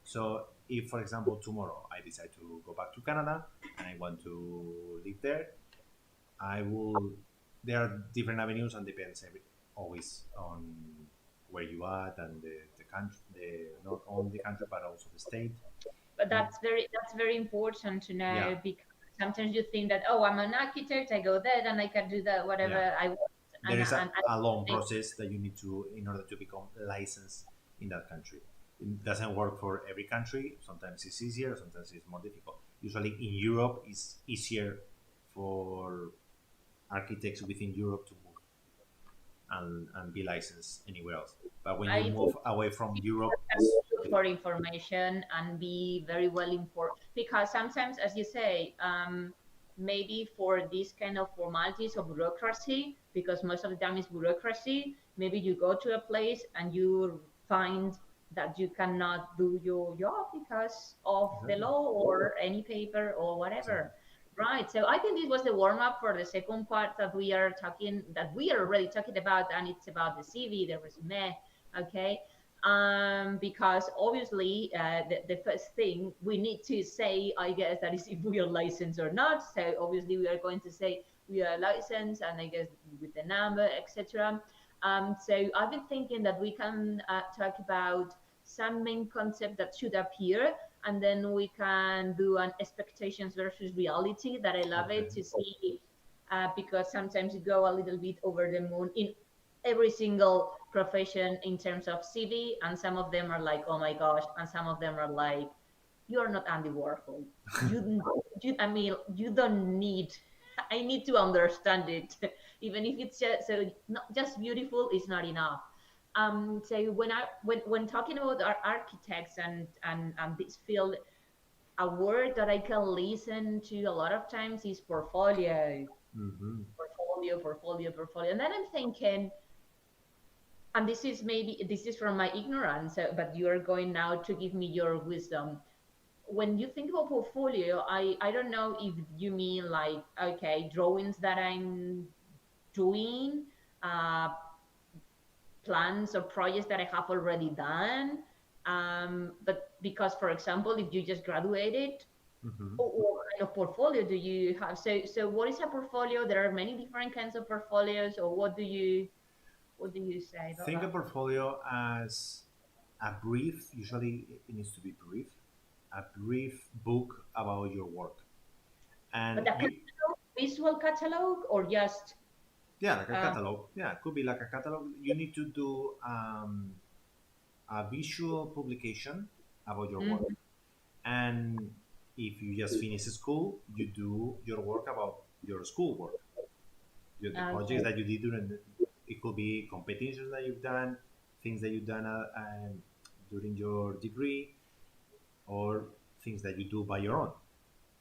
So if, for example, tomorrow I decide to go back to Canada and I want to live there, I will. There are different avenues and depends always on where you are and the country, not only the country but also the state. But that's very important to Yeah, know, because sometimes you think that, oh, I'm an architect, I go there and I can do that yeah. whatever I want, There is and a long process that you need to in order to become licensed in that country. It doesn't work for every country. Sometimes it's easier, sometimes it's more difficult. Usually in Europe, it's easier for architects within Europe to move and be licensed anywhere else. But when you I move away from Europe, can it's look for information and be very well informed, because sometimes, as you say, maybe for this kind of formalities of bureaucracy, because most of the time it's bureaucracy, maybe you go to a place and you find that you cannot do your job because of the exactly, law or any paper or exactly. whatever. Right. So I think this was the warm up for the second part that we are already talking about, and it's about the CV, the resume. Okay. Because obviously the first thing we need to say, I guess, that is if we are licensed or not. So obviously we are going to say we are licensed, and I guess with the number, etc. So I've been thinking that we can talk about some main concept that should appear, and then we can do an expectations versus reality. That I love Okay. it to see, because sometimes you go a little bit over the moon in every single profession in terms of CV, and some of them are like, oh my gosh, and some of them are like, you are not Andy Warhol. I mean, you don't need. I need to understand it, even if it's just so not just beautiful is not enough. So when talking about our architects and this field, a word that I can listen to a lot of times is portfolio, Mm-hmm. portfolio, and then I'm thinking, and this is from my ignorance, but you are going now to give me your wisdom. When you think about portfolio, I don't know if you mean like, okay, drawings that I'm doing, uh, plans or projects that I have already done. But because, for example, if you just graduated, Mm-hmm. what kind of portfolio do you have? So what is a portfolio? There are many different kinds of portfolios, or what do you say about Think a that? portfolio as a brief. Usually, it needs to be brief. A brief book about your work, But and a catalog, visual catalog, or just yeah, like a uh, catalog. Yeah, it could be like a catalog. You need to do a visual publication about your work. mhm. And if you just finish school, you do your work about your school work, the projects Okay. that you did during it could be competitions that you've done, things that you've done during your degree, or things that you do by your own.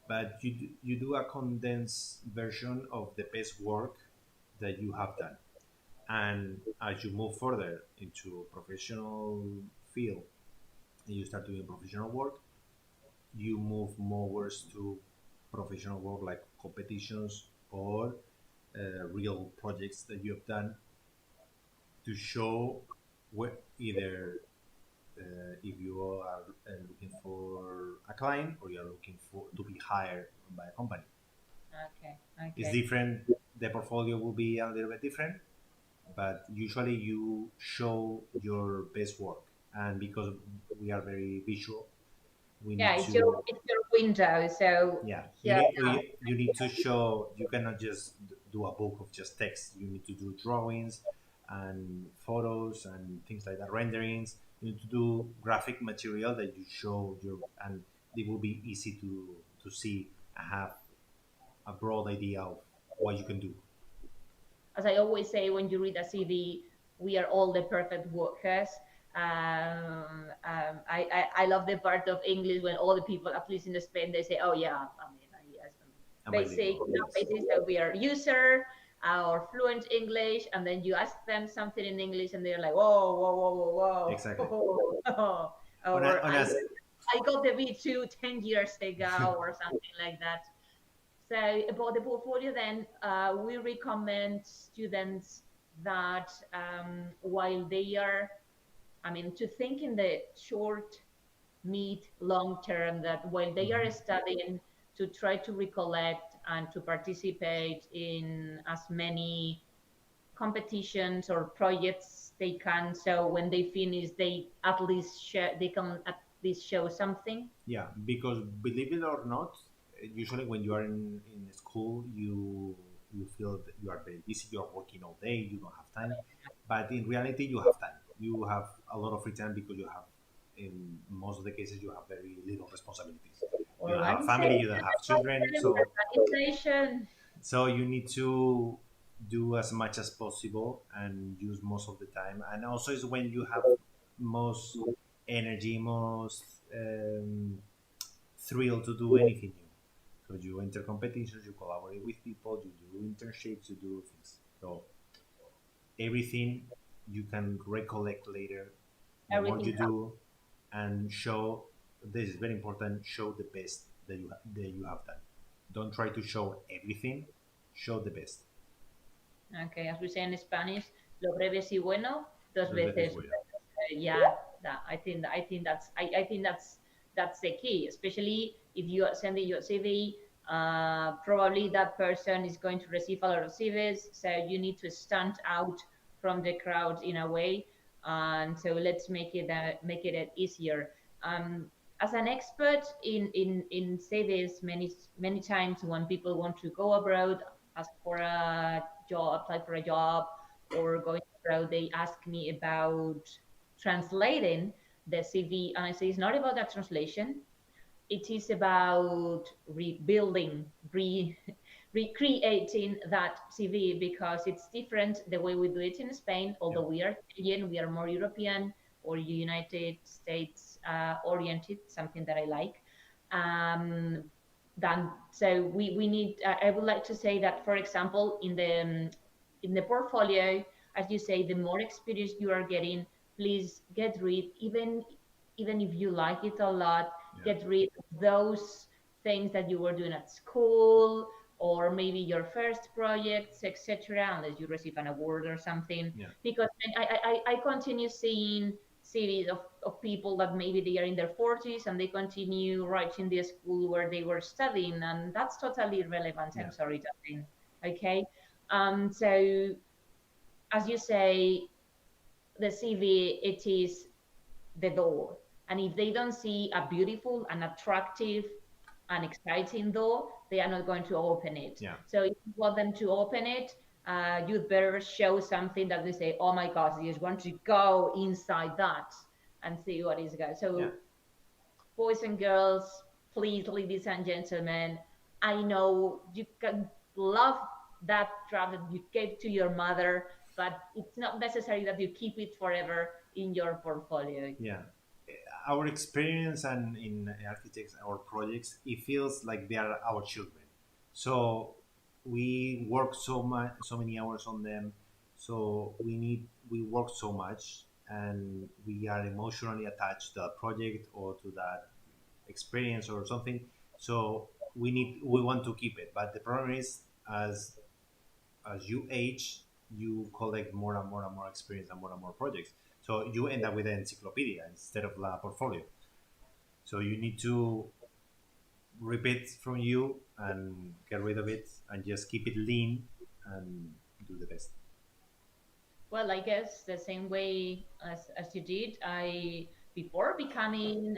But you do a condensed version of the best work that you have done. And as you move further into professional field and you start doing professional work, you move more to professional work like competitions or real projects that you have done to show either if you are looking for a client or you are looking for to be hired by a company. Okay. It's Okay. different. The portfolio will be a little bit different, but usually you show your best work. And because we are very visual, we Yeah, need it's your to. it's your window. So Yeah, here. you need to show. You cannot just do a book of just text. You need to do drawings and photos and things like that, renderings. You need to do graphic material that you show your, and it will be easy to see and have a broad idea of what you can do. As I always say, when you read a CV, we are all the perfect workers. I love the part of English when all the people, at least in Spain, they say, "Oh yeah, I mean, yes, And basic bilingual, enough yes. basis that we are user or fluent English," and then you ask them something in English, and they're like, "Whoa, whoa, whoa, Exactly. whoa, whoa," On a, or on a, I got the B2 10 years ago, or something like that. So about the portfolio, then we recommend students that while they are, I mean, to think in the short, mid, long term, that while they are Mhm. studying, to try to recollect and to participate in as many competitions or projects they can. So when they finish, they at least they can at least show something. Yeah, because believe it or not, usually when you are in school, you feel that you are very busy. You are working all day. You don't have time, but in reality, you have time. You have a lot of free time because you have, in most of the cases, you have very little responsibilities. You don't have a family. You don't have children. Organization. So you need to do as much as possible and use most of the time. And also is when you have most energy, most thrill to do anything new. So you enter competitions, you collaborate with people, you do internships, you do things. So everything you can recollect later. The more Everything you counts. do, and show, this is very important. Show the best that you have done. Don't try to show everything. Show the best. Okay, as we say in Spanish, lo breve es y bueno, dos Dos veces veces. bueno. Yeah, I think that's the key, especially if you are sending your CV. Probably that person is going to receive a lot of CVs, so you need to stand out from the crowd in a way. And so let's make it easier. As an expert in CVs, many times when people want to go abroad, ask for a job, apply for a job, or going abroad, they ask me about translating the CV, and I say it's not about that translation. It is about rebuilding, recreating that CV, because it's different the way we do it in Spain. Yeah. Although we are Canadian, we are more European or United States oriented, something that I like. Um, then, so we need. I would like to say that, for example, in the portfolio, as you say, the more experience you are getting, please get rid, even if you like it a lot, Yeah. get rid of those things that you were doing at school, or maybe your first projects, etc., unless you receive an award or something. Yeah. Because I continue seeing series of people that maybe they are in their 40s and they continue writing the school where they were studying, and that's totally irrelevant. Yeah. I'm sorry, Justin. Okay. So as you say, the CV, it is the door. And if they don't see a beautiful and attractive and exciting door, they are not going to open it. Yeah. So if you want them to open it, you'd better show something that they say, oh my gosh, you just want to go inside that and see what is going. Yeah. So boys and girls, please, ladies and gentlemen, I know you can love that draft that you gave to your mother, but it's not necessary that you keep it forever in your portfolio. Yeah. Our experience and in architects, our projects, it feels like they are our children. So we work so many hours on them. So we work so much, and we are emotionally attached to that project or to that experience or something. So we want to keep it. But the problem is, as you age, you collect more and more and more experience and more projects. So you end up with an encyclopedia instead of a portfolio. So you need to rip it from you and get rid of it and just keep it lean and do the best. Well, I guess the same way as you did, I before becoming,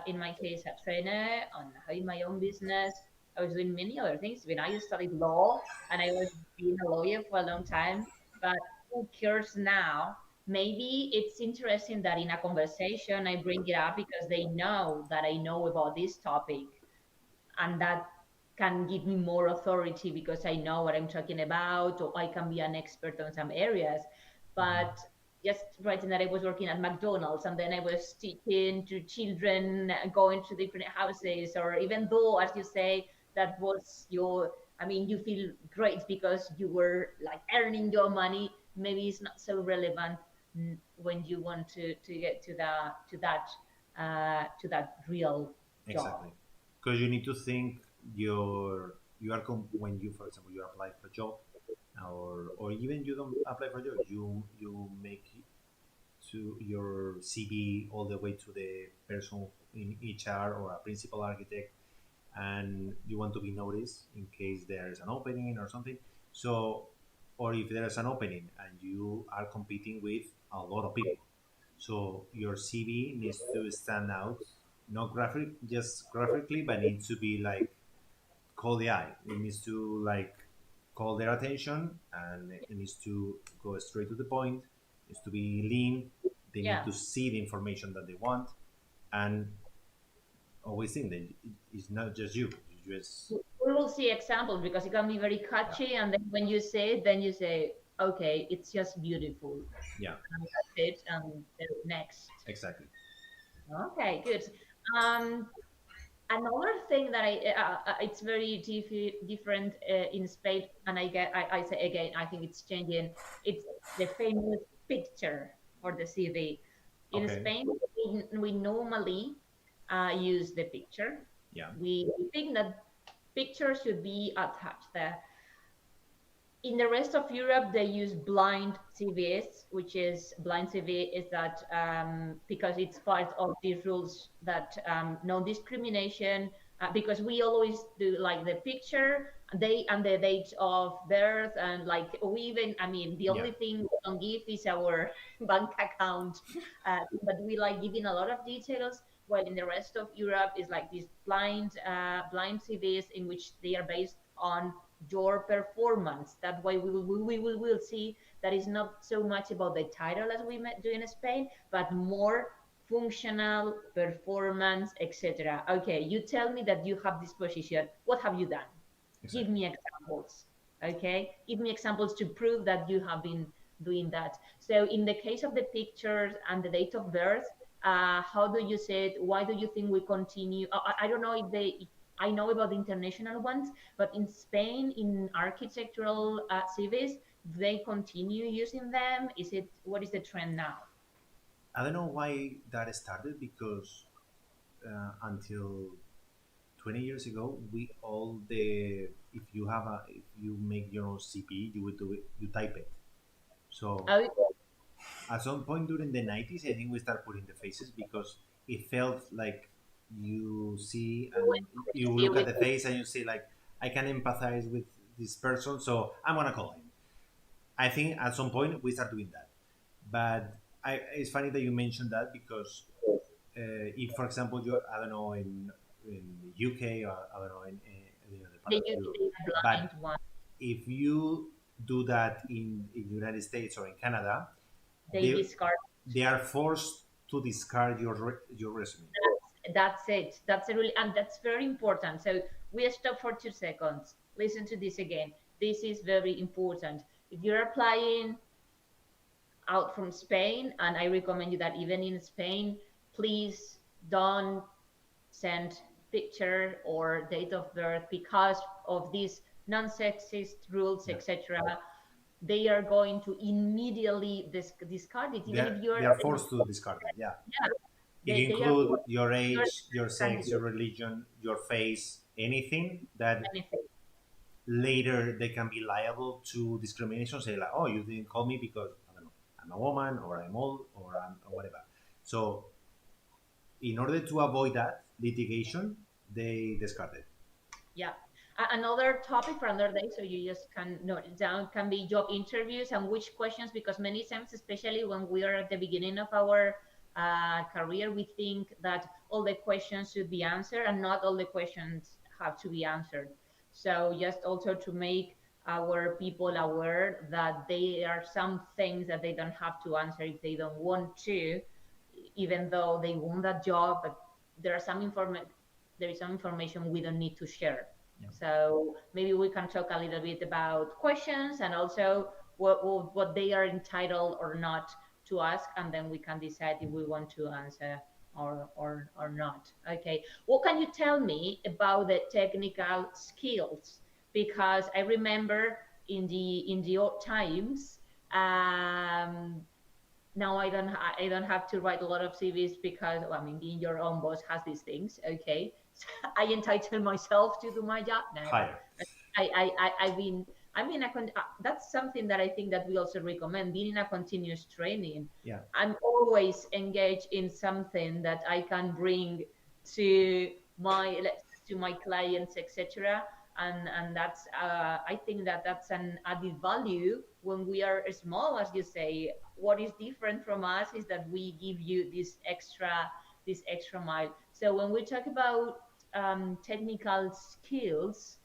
in my case, a trainer and having my own business, I was doing many other things. When I studied law and I was being a lawyer for a long time, but who cares now? Maybe it's interesting that in a conversation I bring it up because they know that I know about this topic, and that can give me more authority because I know what I'm talking about, or I can be an expert on some areas. But just writing that I was working at McDonald's and then I was teaching to children, going to different houses, or even though, as you say, that was your, I mean, you feel great because you were like earning your money. Maybe it's not so relevant when you want to get to that real job. Exactly, because you need to think when you, for example, you apply for a job, or even you don't apply for a job, you make to your CV all the way to the person in HR or a principal architect, and you want to be noticed in case there is an opening or something. So, or if there is an opening and you are competing with a lot of people, so your CV needs to stand out, not just graphically, but needs to be like call the eye. It needs to like call their attention, and it needs to go straight to the point. It needs to be lean. They need Yeah. to see the information that they want, and always think that it's not just you. You just We will see examples because it can be very yeah, catchy, and then when you say it, then you say, okay, it's just beautiful. yeah, And that's it, and next. exactly. Okay, good. Um, Another thing that it's very different in Spain, and I say again, I think it's changing. It's the famous picture for the CV. In Okay, Spain, we normally use the picture. yeah, We think that picture should be attached there. In the rest of Europe, they use blind CVs, which is blind CV is that because it's part of these rules that no discrimination, because we always do like the picture, they and the date of birth, and like we even, I mean, the yeah, only thing we don't give is our bank account, but we like giving a lot of details. While in the rest of Europe is like these blind CVs in which they are based on your performance. That way we will see that it's not so much about the title as we do in Spain, but more functional performance, etc. Okay, you tell me that you have this position. What have you done? Give exactly. me examples. Okay, give me examples to prove that you have been doing that. So in the case of the pictures and the date of birth, how do you say it? Why do you think we continue? I don't know if they, I know about the international ones, but in Spain, in architectural CVs, they continue using them. Is it, what is the trend now? I don't know why that started because until 20 years ago, we all the if you make your own CP, you would do it, you type it. So Oh, at some point during the 90s, I think we start putting the faces because it felt like you see and you see look at with the face and you see like I can empathize with this person, so I'm gonna call him. I think at some point we start doing that, but it's funny that you mentioned that because if, for example, you I don't know in UK or I don't know in the other part the of Europe, blind but one. if you do that in the United States or in Canada, They they discard. they are forced to discard your resume. That's it. That's a really, and that's very important. So we stop for 2 seconds. Listen to this again. This is very important. If you're applying out from Spain, and I recommend you that even in Spain, please don't send picture or date of birth because of these non-sexist rules, Yeah, etc. They are going to immediately discard it, even if you're, they are forced to discard it. Yeah, yeah, it they are include your you're age, your a sex, your candidate, religion, your face, anything that anything. later they can be liable to discrimination. Say like, oh, you didn't call me because I don't know, I'm a woman or I'm old or whatever. So in order to avoid that litigation, they discard it. Yeah. Another topic for another day, so you just can note it down, can be job interviews and which questions, because many times, especially when we are at the beginning of our career, we think that all the questions should be answered and not all the questions have to be answered. So just also to make our people aware that there are some things that they don't have to answer if they don't want to, even though they want that job, but there are some information we don't need to share. Yeah. So maybe we can talk a little bit about questions and also what they are entitled or not to ask, and then we can decide if we want to answer or not. Okay. What can you tell me about the technical skills? Because I remember in the old times, now I don't have to write a lot of CVs because, well, I mean, being your own boss has these things. Okay, so I entitle myself to do my job. No, but Higher. I've been, that's something that I think that we also recommend, being in a continuous training. Yeah. I'm always engaged in something that I can bring to to my clients, etc. And that's I think that that's an added value when we are small, as you say. What is different from us is that we give you this extra mile. So when we talk about technical skills,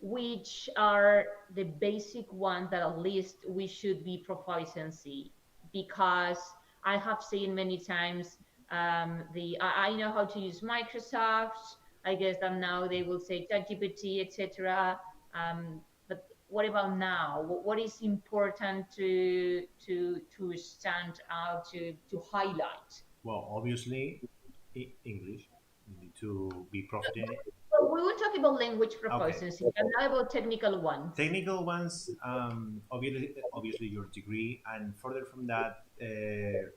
which are the basic ones that at least we should be proficiency, because I have seen many times I know how to use Microsoft. I guess that now they will say ChatGPT, etc. But what about now? What is important to stand out, to highlight? Well, obviously, English. You need to be proficient. So we will talk about language Okay. proficiency and not about technical ones. Technical ones, obviously your degree, and further from that, The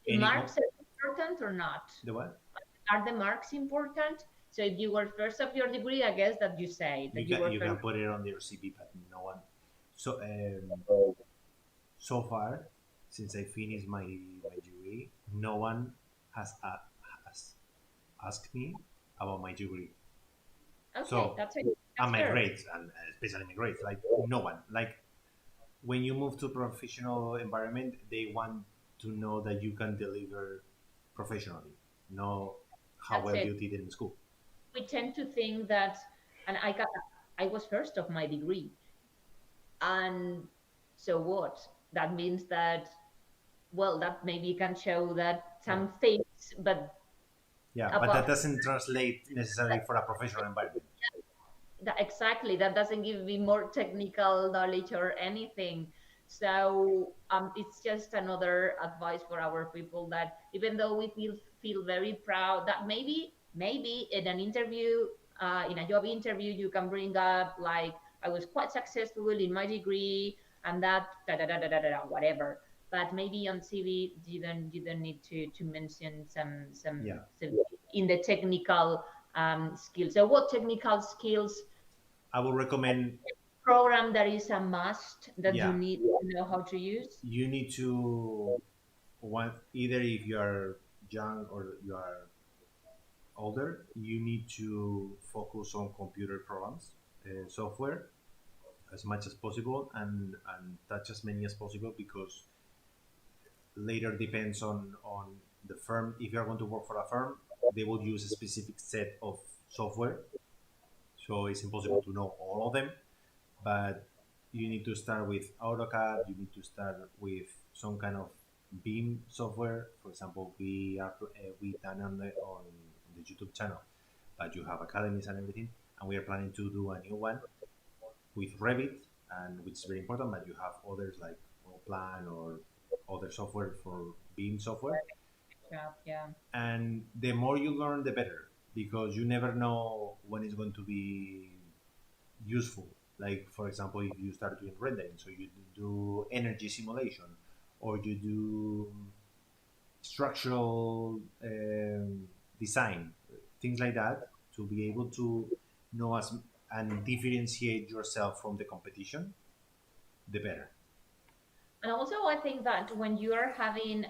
any marks are important or not? the what? Are the marks important? So if you were first of your degree, I guess that you say that you were You first. can put it on your CV, but no one. So so far, since I finished my degree, no one has asked me about my degree. Okay, So that's and my fair. grades, and especially my grades, like no one. Like when you move to a professional environment, they want to know that you can deliver professionally, know how That's well it. you did in school. We tend to think that, and I was first of my degree, and so what? That means that, well, that maybe can show that Yeah, some things, but yeah, but that apart doesn't translate necessarily for a professional environment. that, exactly, that doesn't give me more technical knowledge or anything. So it's just another advice for our people, that even though we feel very proud that maybe in an interview, in a job interview, you can bring up like, I was quite successful in my degree and that whatever. But maybe on CV you don't need to mention Yeah, some in the technical skills. So what technical skills I would recommend. program that is a must that you Yeah, need to know how to use? you need to want, either if you are young or you are older, you need to focus on computer programs, software, as much as possible, and touch as many as possible, because later depends on the firm. If you are going to work for a firm, they will use a specific set of software, so it's impossible to know all of them. But you need to start with AutoCAD. You need to start with some kind of beam software. For example, we done on the YouTube channel, but you have academies and everything, and we are planning to do a new one with Revit, and which is very important. But you have others like Plan or other software for beam software. Yeah, And the more you learn, the better, because you never know when it's going to be useful. Like, for example, if you start doing rendering, so you do energy simulation, or you do structural design, things like that, to be able to know as and differentiate yourself from the competition, the better. and also I think that when you are having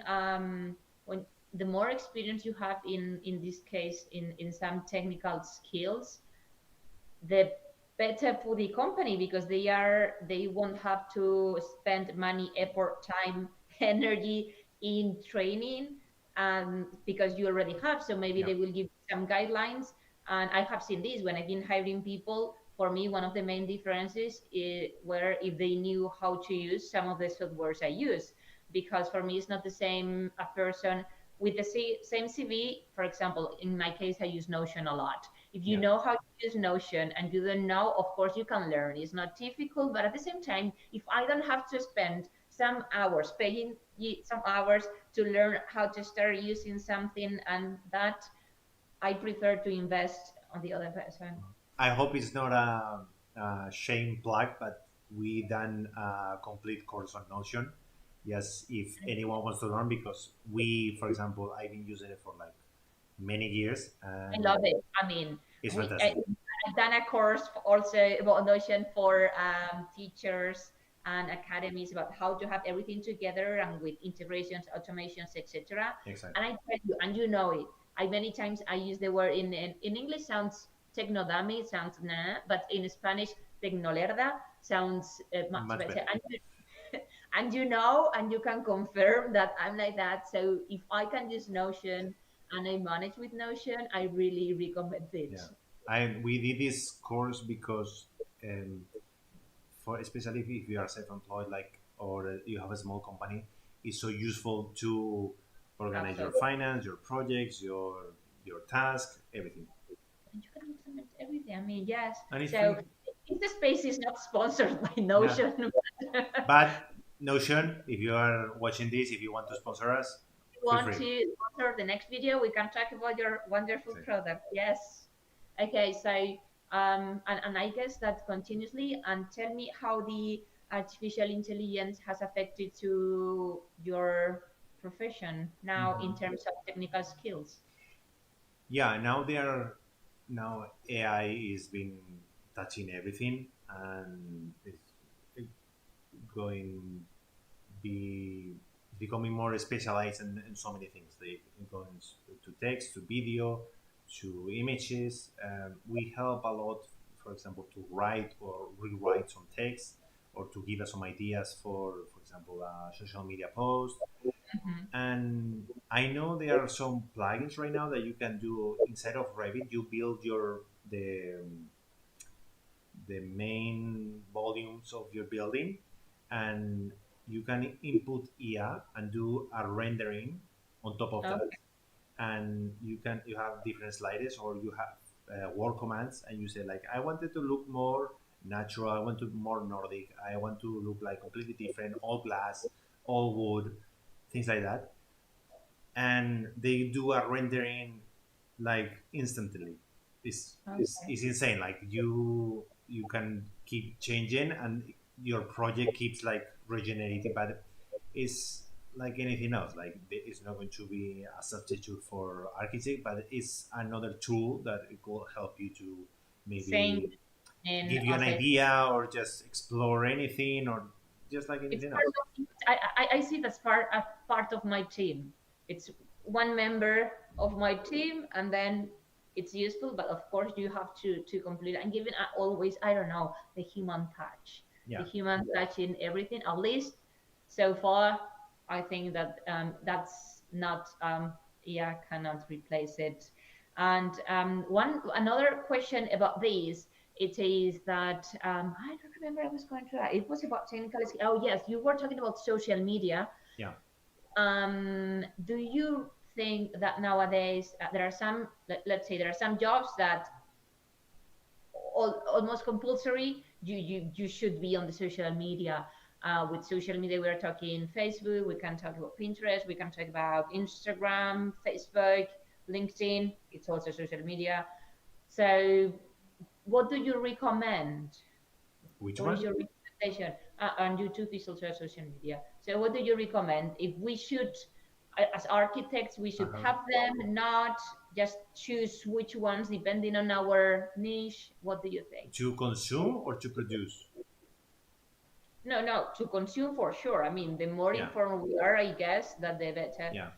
when the more experience you have in this case in some technical skills, the better for the company, because they won't have to spend money, effort, time, energy in training, because you already have. So maybe Yeah, they will give some guidelines. And I have seen this when I've been hiring people. For me, one of the main differences were if they knew how to use some of the softwares I use, because for me it's not the same a person with the same CV, for example, in my case, I use Notion a lot. If you Yeah, know how to use Notion and you don't know, of course you can learn. It's not difficult, but at the same time, if I don't have to spend some hours, paying some hours to learn how to start using something, and that I prefer to invest on the other person. I hope it's not a shame plug, but we done a complete course on Notion. Yes, if anyone wants to learn, because we, for example, I've been using it for like many years, I and love it. I mean, it's we fantastic. I've done a course also about Notion for teachers and academies about how to have everything together and with integrations, automations, etc. Exactly. And I tell you, and you know it. I many times I use the word in English sounds technodummy, sounds nah, but in Spanish tecnolerda sounds much Much better. better. And you know, and you can confirm that I'm like that. So if I can use Notion and I manage with Notion, I really recommend it. Yeah, I we did this course because um, for especially if you are self-employed, like, or you have a small company, it's so useful to organize your Absolutely. finance, your projects, your task, everything, And you can implement everything. I mean, yes. and it's So free. if the space is not sponsored by Yeah, Notion, but Notion, if you are watching this, if you want to sponsor us, feel want free. to sponsor the next video, we can talk about your wonderful Exactly. product. Yes. Okay, so and I guess that continuously, and tell me how the artificial intelligence has affected to your profession now in Mhm. terms of technical skills. Yeah, now AI is been touching everything, and it's going be becoming more specialized in so many things. They go to text, to video, to images. We help a lot, for example, to write or rewrite some text, or to give us some ideas for example, a social media post. Mhm. And I know there are some plugins right now that you can do inside of Revit. You build the main volumes of your building, and you can input IA and do a rendering on top of that. Okay. And you have different sliders, or you have word commands, and you say like, I want it to look more natural, I want to more Nordic, I want to look like completely different, all glass, all wood, things like that. And they do a rendering like instantly. It's insane. Like you can keep changing, and your project keeps like regenerating, but it's like anything else. Like it's not going to be a substitute for architect, but it's another tool that it will help you to Same maybe in give you an also idea, or just explore anything, or just like it's anything part else. of I see that's part of my team. It's one member of my team, and then it's useful, but of course you have to complete and give it always, I don't know, the human touch, the Yeah. human touch in everything. At least so far, I think that that's not yeah, cannot replace it. And one another question about this, it is that I don't remember I was going to. It was about technical skill. Oh yes, you were talking about social media. Yeah. Do you think that nowadays there are some, let's say, there are some jobs that almost compulsory you should be on the social media. With social media, we're talking Facebook, we can talk about Pinterest, we can talk about Instagram, Facebook, LinkedIn. It's also social media. So what do you recommend? Which What is one? your recommendation? And YouTube is also a social media. So what do you recommend? If we should, as architects, we should Uh-huh. have them, not just choose which ones depending on our niche. What do you think? To consume or to produce? No, no, to consume for sure. I mean, the more Yeah, informed we are, I guess, that the better. yeah.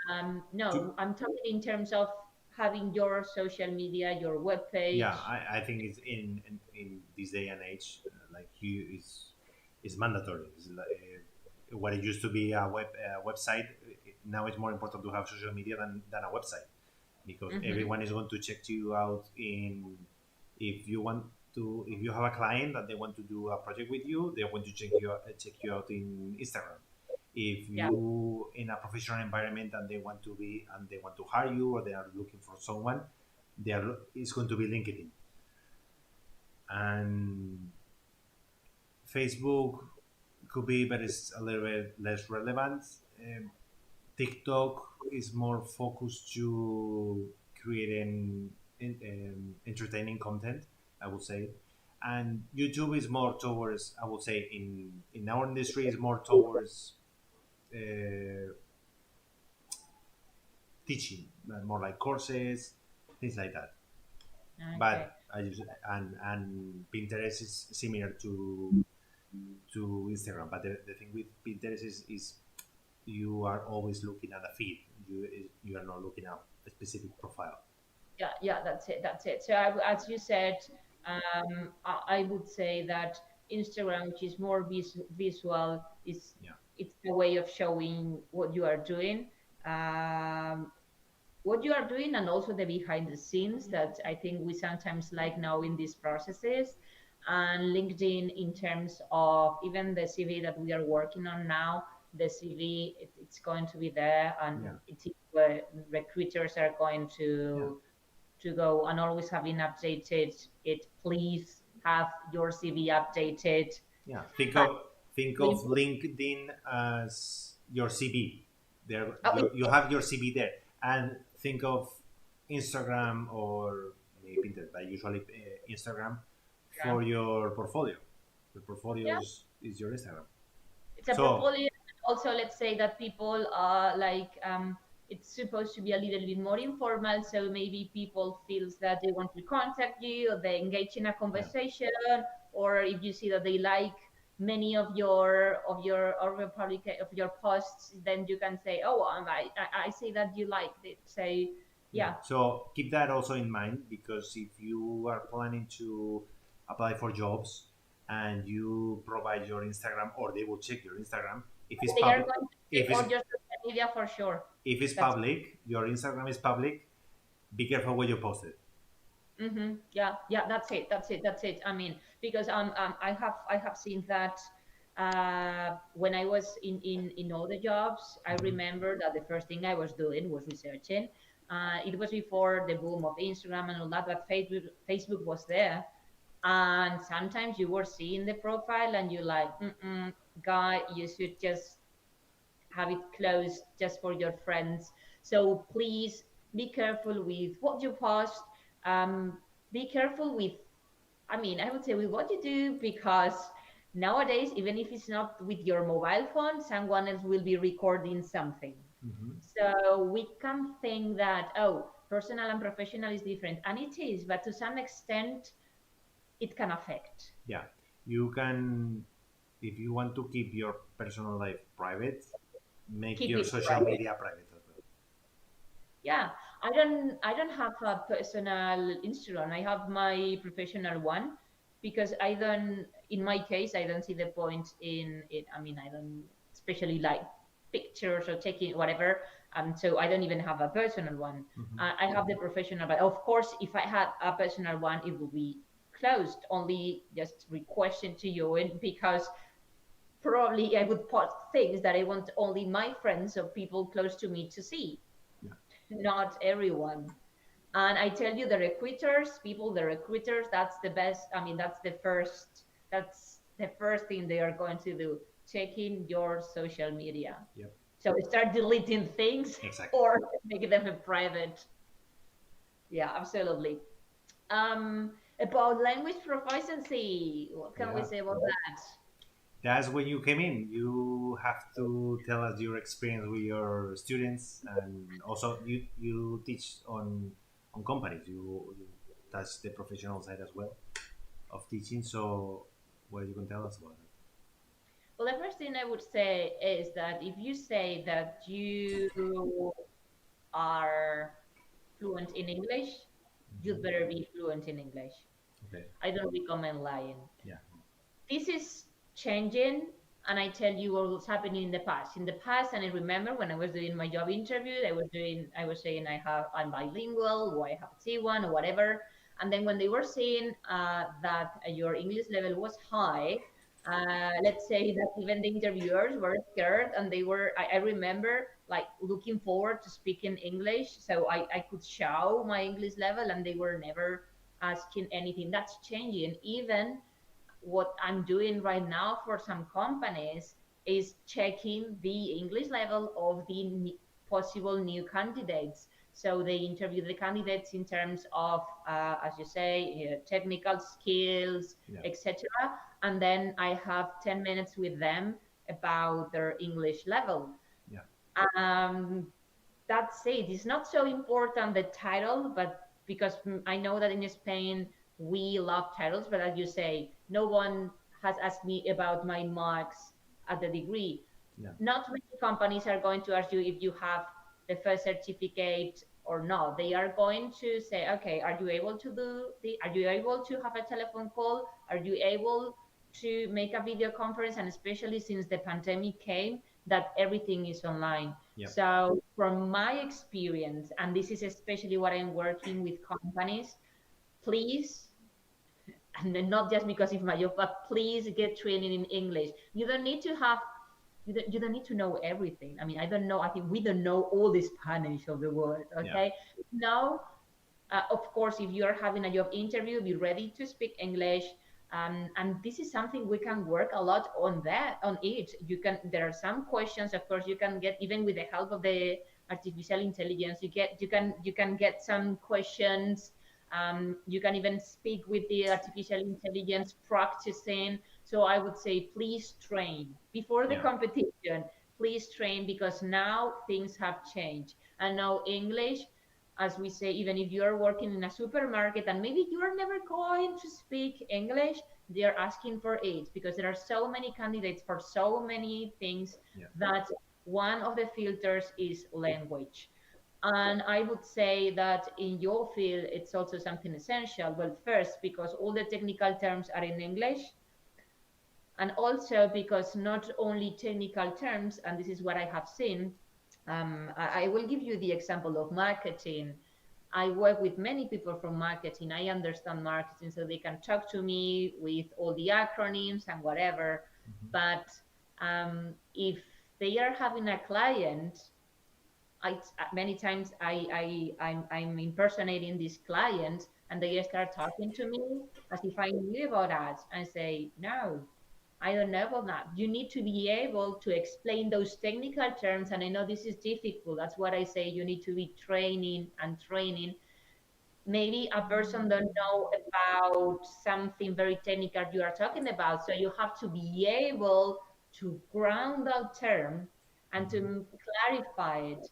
To No, I'm talking in terms of having your social media, your web yeah, page. I think it's in this day and age, like you is mandatory. It's like, what it used to be a website, now it's more important to have social media than a website, because Hmm. everyone is going to check you out in if you want to if you have a client that they want to do a project with you, they're going to check you out in Instagram. If Yeah. you in a professional environment and they want to hire you, or they are looking for someone, it's going to be LinkedIn. And Facebook could be, but it's a little bit less relevant. TikTok is more focused to creating entertaining content, I would say. And YouTube is more towards, I would say, in our industry, is more towards uh, teaching, more like courses, things like that. Okay. But I use, and Pinterest is similar to Instagram. But the thing with Pinterest is you are always looking at a feed. You are not looking at a specific profile. Yeah, yeah, that's it. That's it. So, as you said, I would say that Instagram, which is more visual, is Yeah, it's a way of showing um, what you are doing, and also the behind the scenes that I think we sometimes like now in these processes. And LinkedIn, in terms of even the CV that we are working on now, the CV it's going to be there, and yeah, it's where recruiters are going yeah, to go and always having updated it. Please have your CV updated. yeah. That's Think really of important. LinkedIn as your CV. There, Oh, you have your CV there, and think of Instagram or maybe Pinterest, but usually Instagram yeah. for your portfolio. The portfolio Yeah, is your Instagram. it's a So portfolio. Also, let's say that people are like, it's supposed to be a little bit more informal, so maybe people feels that they want to contact you, or they engage in a yeah, conversation, or if you see that they like many of your posts, then you can say, oh, I see that you liked it. So yeah. yeah, So keep that also in mind, because if you are planning to apply for jobs and you provide your Instagram, or they will check your Instagram, if it's they are public, going to check if it's all your social media for sure. if it's That's public, your Instagram is public. Be careful what you post it. Yeah, yeah, that's it. That's it. That's it. I mean, because I have seen that when I was in all the jobs, I Mhm. remember that the first thing I was doing was researching. It was before the boom of Instagram and all that, but Facebook was there, and sometimes you were seeing the profile and you like, guy, you should just have it closed just for your friends. So please be careful with what you post. Um, be careful with, I mean, I would say with what you do, because nowadays, even if it's not with your mobile phone, someone else will be recording something. Mhm. So we can think that, oh, personal and professional is different. And it is, but to some extent, it can affect. Yeah, you can, if you want to keep your personal life private, make Keep your it social private. media private as well. Yeah, I don't have a personal Instagram. I have my professional one, because I don't, in my case, I don't see the point in it. I mean, I don't especially like pictures or taking whatever. So I don't even have a personal one. Mhm. I have the professional, but of course, if I had a personal one, it would be closed, only just requesting to you, and because probably I would post things that I want only my friends or people close to me to see, Yeah, not everyone. And I tell you, the recruiters, that's the best. I mean, that's the first thing they are going to do, checking your social media. yep, So start deleting things exactly. or make them private. Yeah, absolutely. About language proficiency, what can we Yeah, say about that? that's when you came in. You have to tell us your experience with your students, and also you teach on companies. You touch the professional side as well of teaching. So, what you can tell us about it? Well, the first thing I would say is that if you say that you are fluent in English, you'd Mhm. better be fluent in English. Okay. I don't recommend lying. Yeah. This is changing, and I tell you what was happening in the past. In the past, and I remember when I was doing my job interview, I was saying I'm bilingual, or I have C1 or whatever. And then when they were saying that your English level was high, Let's say that even the interviewers were scared and they were, I remember like looking forward to speaking English so I could show my English level, and they were never asking anything. That's changing. Even what I'm doing right now for some companies is checking the English level of the possible new candidates. So they interview the candidates in terms of, as you say, technical skills, Yeah. etc. And then I have 10 minutes with them about their English level. Yeah. Um, that's it. It's not so important the title, but because I know that in Spain we love titles, but as you say, no one has asked me about my marks at the degree. Yeah. Not many companies are going to ask you if you have the first certificate or not. They are going to say, okay, are you able to do the, are you able to have a telephone call? Are you able to make a video conference? And especially since the pandemic came, that everything is online. Yeah. So from my experience, and this is especially what I'm working with companies, please, and then not just because it's my job, but please get training in English. You don't need to have, you don't need to know everything. I mean, I don't know. I think we don't know all the Spanish of the world. Yeah. Okay. Now, of course, if you are having a job interview, be ready to speak English. And this is something we can work a lot on that, on it. You can, there are some questions, of course, you can get, even with the help of the artificial intelligence, you can get some questions. You can even speak with the artificial intelligence practicing. So I would say, please train before the Yeah. competition. Please train, because now things have changed. And now English, as we say, even if you are working in a supermarket and maybe you are never going to speak English, they are asking for it because there are so many candidates for so many things, Yeah. that one of the filters is language. And I would say that in your field, it's also something essential. Well, first, because all the technical terms are in English, and also because not only technical terms, and this is what I have seen, I will give you the example of marketing. I work with many people from marketing. I understand marketing, so they can talk to me with all the acronyms and whatever. Mhm. But if they are having a client, many times I'm impersonating this client, and they start talking to me as if I knew about that. I say, no, I don't know about that. You need to be able to explain those technical terms. And I know this is difficult. That's what I say. You need to be training and training. Maybe a person don't know about something very technical you are talking about. So you have to be able to ground that term and Mhm. to clarify it.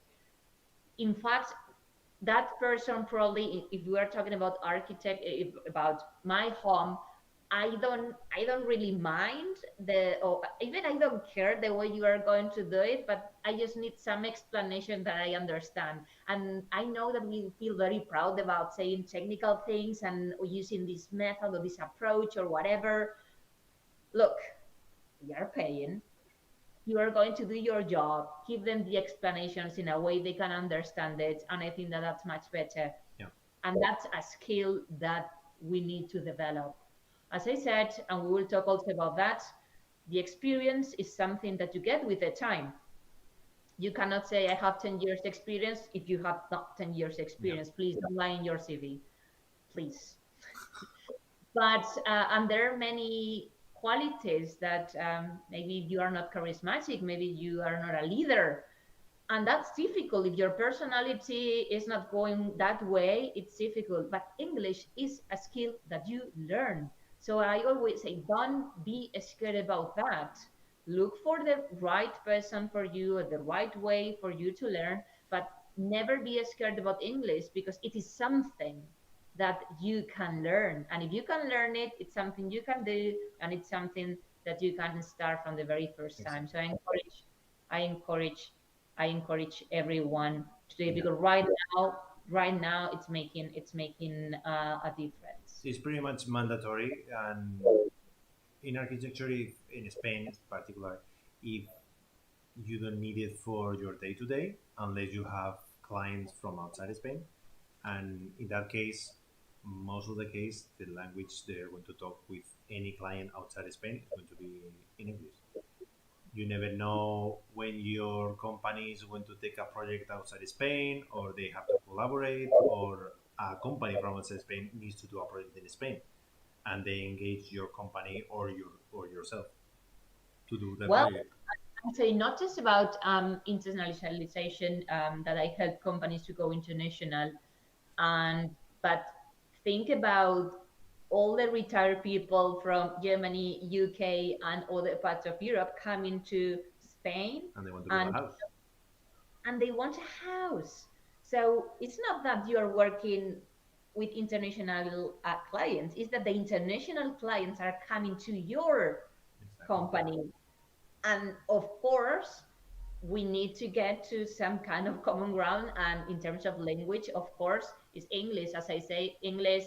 In fact, that person probably, if we are talking about architect, if, about my home, I don't really mind the, or even I don't care the way you are going to do it, but I just need some explanation that I understand. And I know that we feel very proud about saying technical things and using this method or this approach or whatever. Look, we are paying, you are going to do your job, give them the explanations in a way they can understand it, and I think that that's much better. Yeah. And that's a skill that we need to develop. As I said, and we will talk also about that, the experience is something that you get with the time. You cannot say I have 10 years experience if you have not 10 years Yeah. experience. Please don't lie in your CV, please. But and there are many qualities that maybe you are not charismatic, maybe you are not a leader, and that's difficult. If your personality is not going that way, it's difficult. But English is a skill that you learn. So I always say, don't be scared about that. Look for the right person for you or the right way for you to learn, but never be scared about English, because it is something that you can learn. And if you can learn it, it's something you can do, and it's something that you can start from the very first time. So Exactly. I encourage I encourage everyone to do it, Yeah. because right now it's making a difference. It's pretty much mandatory, and in architecture, if, in Spain in particular, if you don't need it for your day to day unless you have clients from outside Spain, and in that case, most of the case, the language they're going to talk with any client outside Spain is going to be in English. You never know when your company is going to take a project outside Spain, or they have to collaborate, or a company from outside Spain needs to do a project in Spain, and they engage your company or yourself to do the Well, project. I'd say not just about internationalization, that I help companies to go international, and but think about all the retired people from Germany, UK, and other parts of Europe coming to Spain, And they want to build a and house. they want a house. So it's not that you are working with international clients; it's that the international clients are coming to your Exactly. company, and of course we need to get to some kind of common ground. And in terms of language, of course, is English. As I say, English,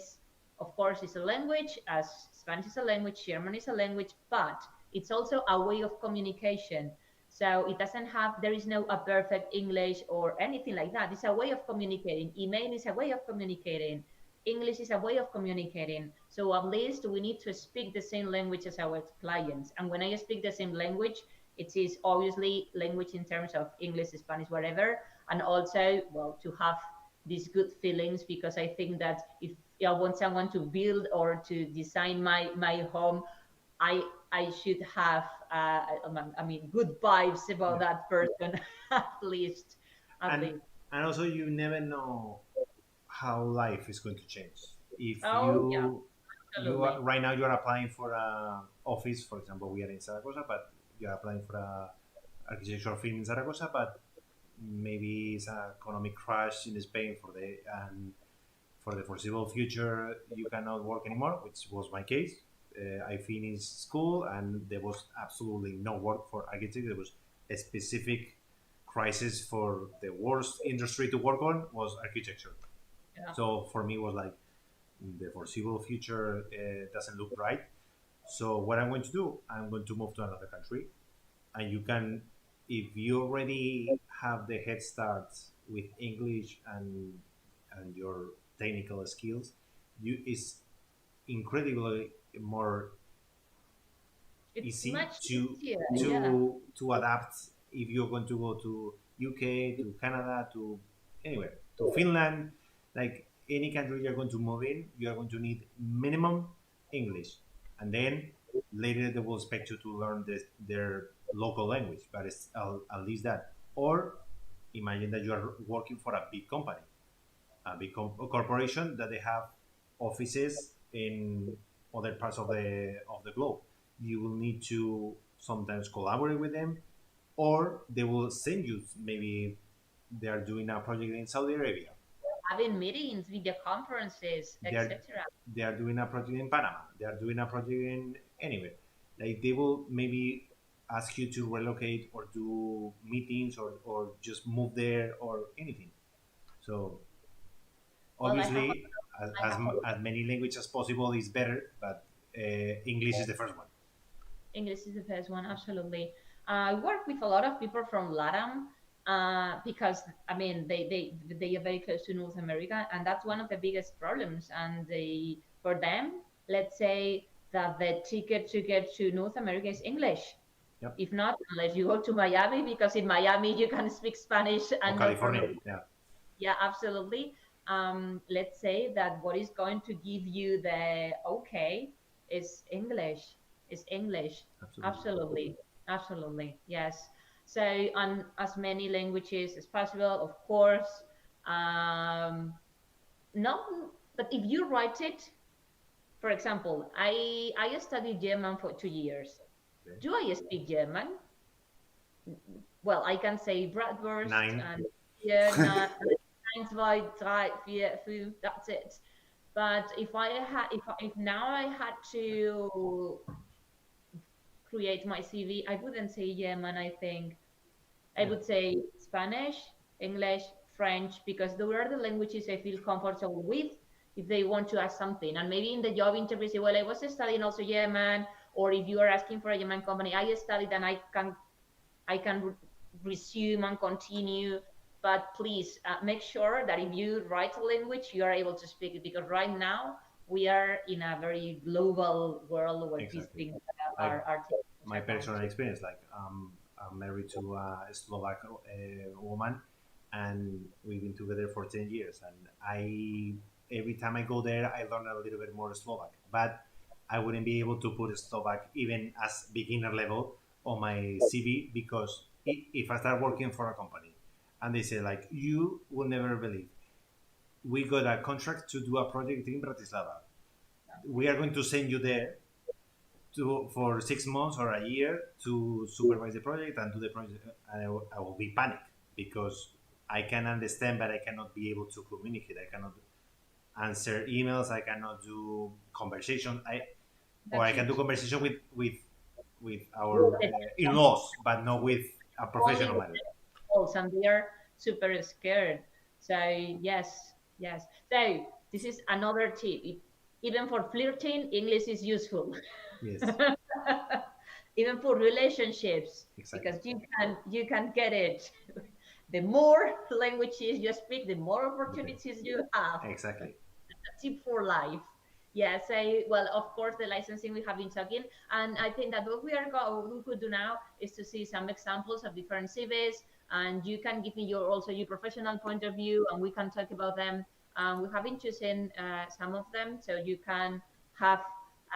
of course, is a language, as Spanish is a language, German is a language, but it's also a way of communication. So it doesn't have, there is no a perfect English or anything like that. It's a way of communicating. Email is a way of communicating. English is a way of communicating. So at least we need to speak the same language as our clients. And when I speak the same language, it is obviously language in terms of English, Spanish, whatever, and also, well, to have these good feelings, because I think that if I want someone to build or to design my home, I I should have I mean good vibes about Yeah. that person at least, at And least. and also you never know how life is going to change. If Oh yeah, you are absolutely. right now you are applying for a office, for example, we are in Zaragoza, but you are applying for a architectural firm in Zaragoza, but maybe it's an economic crash in Spain for the foreseeable future you cannot work anymore, which was my case. I finished school and there was absolutely no work for architects. There was a specific crisis for the worst industry to work on was architecture. Yeah. So for me, it was like the foreseeable future doesn't look bright. So what I'm going to do, I'm going to move to another country, and you can, if you already have the head start with English and your technical skills, you is incredibly more It's easy much easier. Yeah. to adapt if you're going to go to UK, to Canada, to anywhere, to Finland, like any country you're going to move in, you are going to need minimum English, and then later they will expect you to learn their local language, but it's at least that. Or imagine that you are working for a big company, a big corporation that they have offices in other parts of the globe. You will need to sometimes collaborate with them, or they will send you, maybe they are doing a project in Saudi Arabia, Having meetings, video conferences, they are etc. they are doing a project in Panama, they are doing a project in anywhere. Like they will maybe ask you to relocate or do meetings or just move there or anything. So Well, I have obviously, as many languages as possible is better, but English is the first one. English is the first one, absolutely. I work with a lot of people from LATAM, because I mean they are very close to North America, and that's one of the biggest problems. And for them, let's say that the ticket to get to North America is English. Yep. If not, unless you go to Miami, because in Miami you can speak Spanish Or and no California, problem. yeah, Yeah, absolutely. Let's say that what is going to give you the okay is English. Is English. absolutely. Absolutely. Absolutely. Yes. So on as many languages as possible, of course. Um, not, but if you write it, for example, I studied German for 2 years. Okay. Do I speak German? Well, I can say Bratwurst Nine. and yeah, not 1, 2, 3, 4, 5. That's it. But if now I had to create my CV, I wouldn't say German. I think I Yeah. would say Spanish, English, French, because those are the languages I feel comfortable with if they want to ask something. And maybe in the job interview, say, well, I was studying also German, or if you are asking for a German company, I studied and I can resume and continue. but please make sure that if you write a language, you are able to speak it, because right now we are in a very global world where these Exactly. things Like are taken into my account. personal experience, like I'm married to a Slovak woman, and we've been together for 10 years. And I every time I go there, I learn a little bit more Slovak, but I wouldn't be able to put Slovak even as beginner level on my CV, because if I start working for a company and they say like, you will never believe, we got a contract to do a project in Bratislava, we are going to send you there for 6 months or a year to supervise the project and do the project, and I will be panicked, because I can understand, but I cannot be able to communicate. I cannot answer emails. I cannot do conversation. I That's can it. do conversation with our in-laws, but not with a Only professional with matter. adults, and they are super scared. So yes, yes. So this is another tip. Even for flirting, English is useful. Yes, Even for relationships, exactly, because you can get it. The more languages you speak, the more opportunities you have. exactly. A tip for life. Yes, well, of course, the licensing we have been talking, and I think that what we could do now is to see some examples of different CVs, and you can give me your professional point of view, and we can talk about them. We have been choosing some of them, so you can have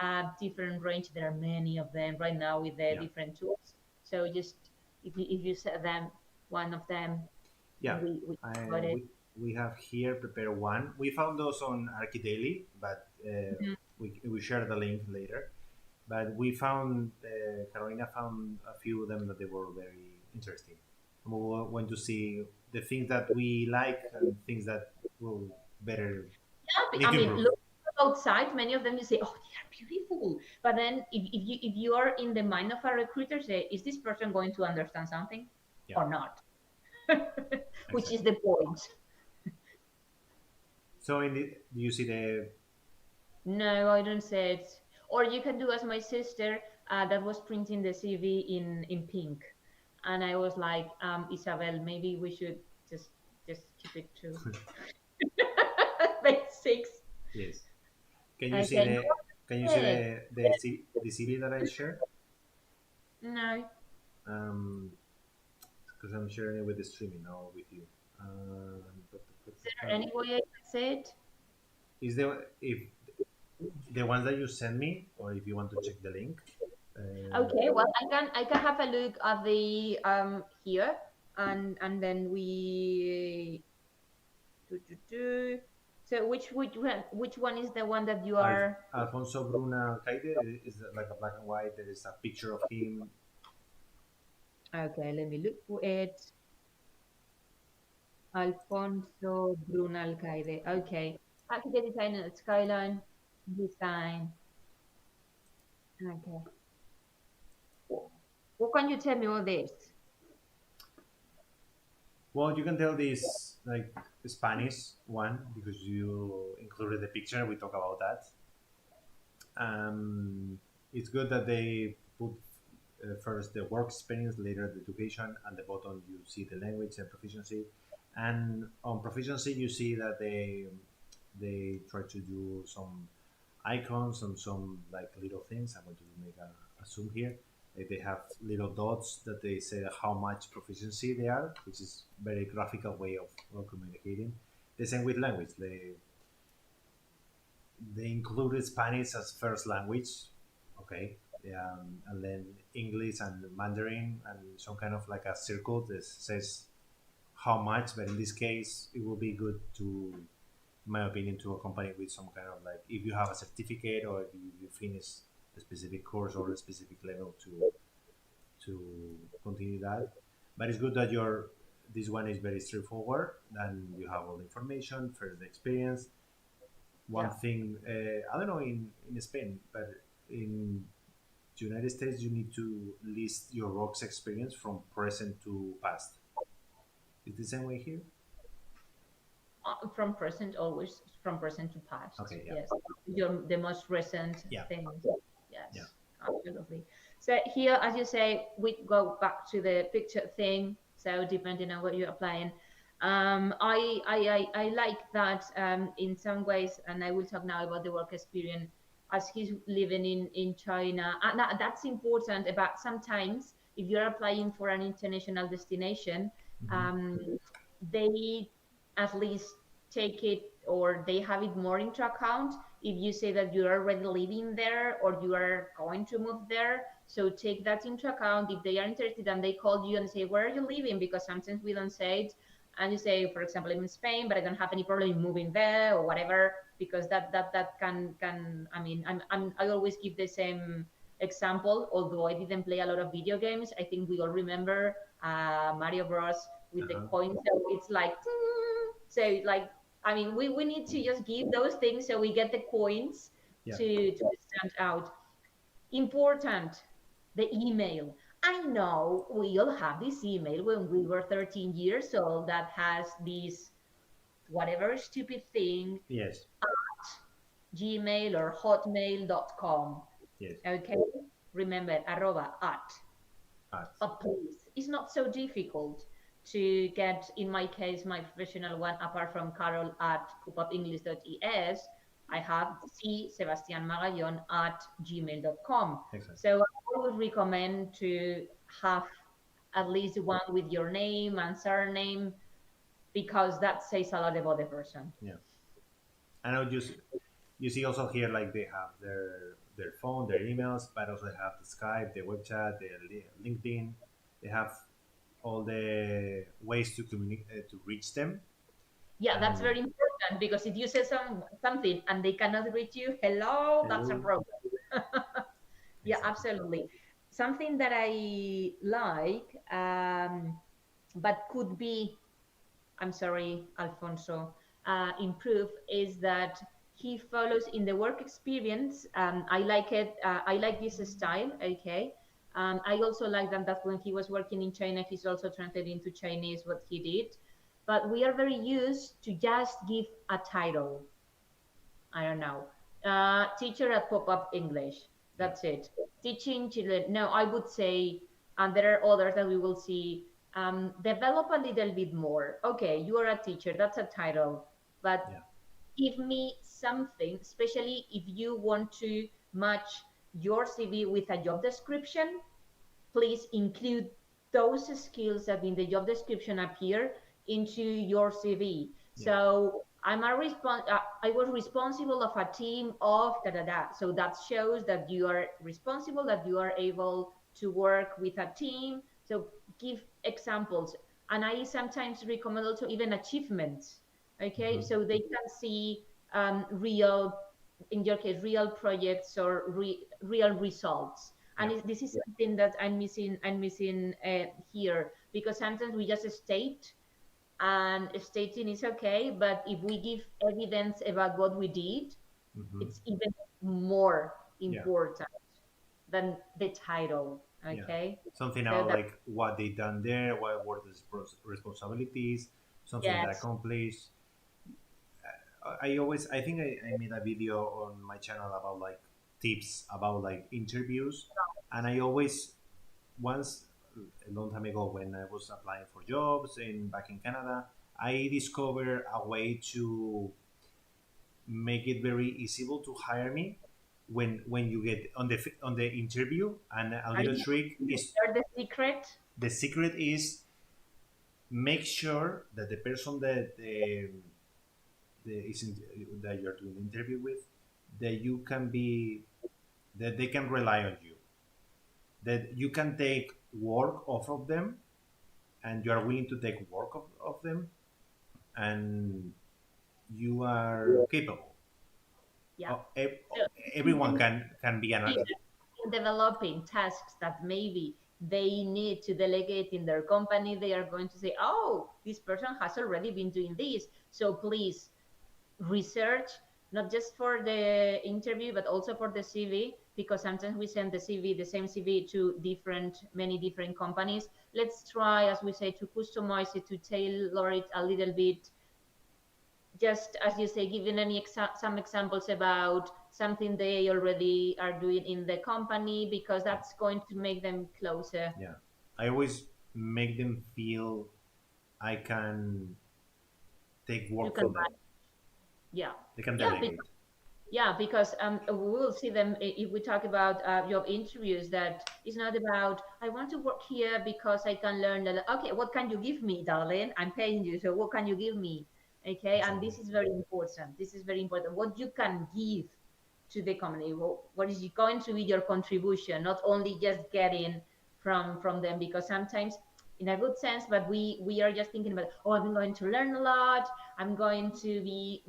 a different range. There are many of them right now with the Yeah, different tools. So just if you set them, one of them, yeah. and we got I, it. we have here prepared one. We found those on Archidaily, but Mhm. we share the link later. But we found Carolina found a few of them that they were very interesting. And we want to see the things that we like and things that will better Yeah, need I to mean, improve. look outside. Many of them you say, "Oh, they are beautiful," but then if you are in the mind of a recruiter, say, "Is this person going to understand something Yeah, or not?" Which is exactly. the point. So do you see the No, I don't say it. Or you can do as my sister that was printing the CV in pink, and I was like, Isabel, maybe we should just just keep it to basics. yes? Can you see Okay, the no, the CV that I share? no. Because I'm sharing it with the streaming now with you. Is there any way I can say it? Is there if the ones that you send me, or if you want to check the link? Okay, well, I can have a look at the here, and then we do. So which one is the one that you are? Alfonso Bruna Alcaide is like a black and white. There is a picture of him. Okay, let me look for it. Alfonso Brunal Caide. Okay, architect designer at Skyline design. Okay, what can you tell me all this? Well, you can tell this like Spanish one because you included the picture. We talk about that. It's good that they put first the work experience, later the education, and the bottom you see the language and proficiency. And on proficiency, you see that they try to do some icons and some like little things. I'm going to make a zoom here. Like they have little dots that they say how much proficiency they are, which is very graphical way of communicating. The same with language. They included Spanish as first language, okay, and then English and Mandarin and some kind of like a circle that says how much. But in this case, it will be good to, in my opinion, to accompany with some kind of like if you have a certificate or if you finish a specific course or a specific level to continue that. But it's good that your this one is very straightforward and you have all the information, first the experience, one Yeah. thing I don't know in Spain, but in the United States you need to list your works experience from present to past. Is the same way here? From present, always from present to past. Okay, yeah, Yes, the most recent yeah, things. yeah, Yes, absolutely. So here, as you say, we go back to the picture thing. So depending on what you're applying, I like that in some ways, and I will talk now about the work experience as he's living in China. And that's important about sometimes if you're applying for an international destination, Hmm. um, they at least take it or they have it more into account if you say that you're already living there or you are going to move there. So take that into account if they are interested and they call you and say, where are you living? Because sometimes we don't say it and you say, for example, I'm in Spain, but I don't have any problem moving there or whatever, because that can I mean I always give the same example. Although I didn't play a lot of video games, I think we all remember Mario Bros with the Uh-huh. coins. So it's like so like I mean we need to just give those things so we get the coins Yeah. to stand out. Important, the email. I know we all have this email when we were 13 years old that has this whatever stupid thing, Yes. Gmail or hotmail.com. Yes. Okay? Remember, arroba at. Ads. But please, it's not so difficult to get, in my case, my professional one, apart from Carol at popupenglish.es, I have C. Sebastian Magallon at gmail.com. Exactly. So I would recommend to have at least one with your name and surname because that says a lot about the person. Yeah. I know you see also here like they have their phone, their emails, but also they have the Skype, the web chat, the LinkedIn. They have all the ways to communicate to reach them. Yeah, that's And very important because if you say something and they cannot reach you, hello, that's a hello, problem. Yeah, exactly. absolutely. Something that I like, but could be, I'm sorry, Alfonso, improve is that he follows in the work experience. I like it. I like this style. Okay. I also like that when he was working in China, he's also translated into Chinese what he did. But we are very used to just give a title. I don't know. Teacher at Pop Up English. Yeah. That's it. Teaching children. No, I would say, and there are others that we will see. Develop a little bit more. Okay, you are a teacher. That's a title. But Yeah. give me something, especially if you want to match your CV with a job description, please include those skills that in the job description appear into your CV. Yeah. So I was responsible of a team of da da da. So that shows that you are responsible, that you are able to work with a team. So give examples, and I sometimes recommend also even achievements. Okay, Hmm. so they can see real, in your case, real projects or real results. Yeah. And this is something that I'm missing here, because sometimes we just state, and stating is okay, but if we give evidence about what we did, Hmm. it's even more Yeah. important than the title. Yeah. Okay, Something so about that, like what they done there, what were the responsibilities, something they yes, accomplished. I think I made a video on my channel about like tips about like interviews, and I always once a long time ago when I was applying for jobs in back in Canada, I discovered a way to make it very easy to hire me when you get on the interview. And a are little you trick going to is share the secret? the secret is make sure that the person that that you're doing the interview with, that you can be that they can rely on you, that you can take work off of them, and you are willing to take work of them, and you are capable. Yeah. Oh, So everyone even can be an architect. developing tasks that maybe they need to delegate in their company, they are going to say, oh, this person has already been doing this. So please research, not just for the interview, but also for the CV, because sometimes we send the same CV to many different companies. Let's try, as we say, to customize it, to tailor it a little bit, just as you say, giving some examples about something they already are doing in the company, because Yeah, that's going to make them closer. yeah. I always make them feel I can. take You work can, from them. yeah, They can yeah, delegate. yeah, because we will see them if we talk about job interviews. That it's not about I want to work here because I can learn. Okay, what can you give me, darling? I'm paying you, so what can you give me? Okay, and Exactly. this is very important. This is very important. What you can give to the company. What is going to be your contribution? Not only just getting from them, because sometimes in a good sense, but we are just thinking about, oh, I'm going to learn a lot, I'm going to be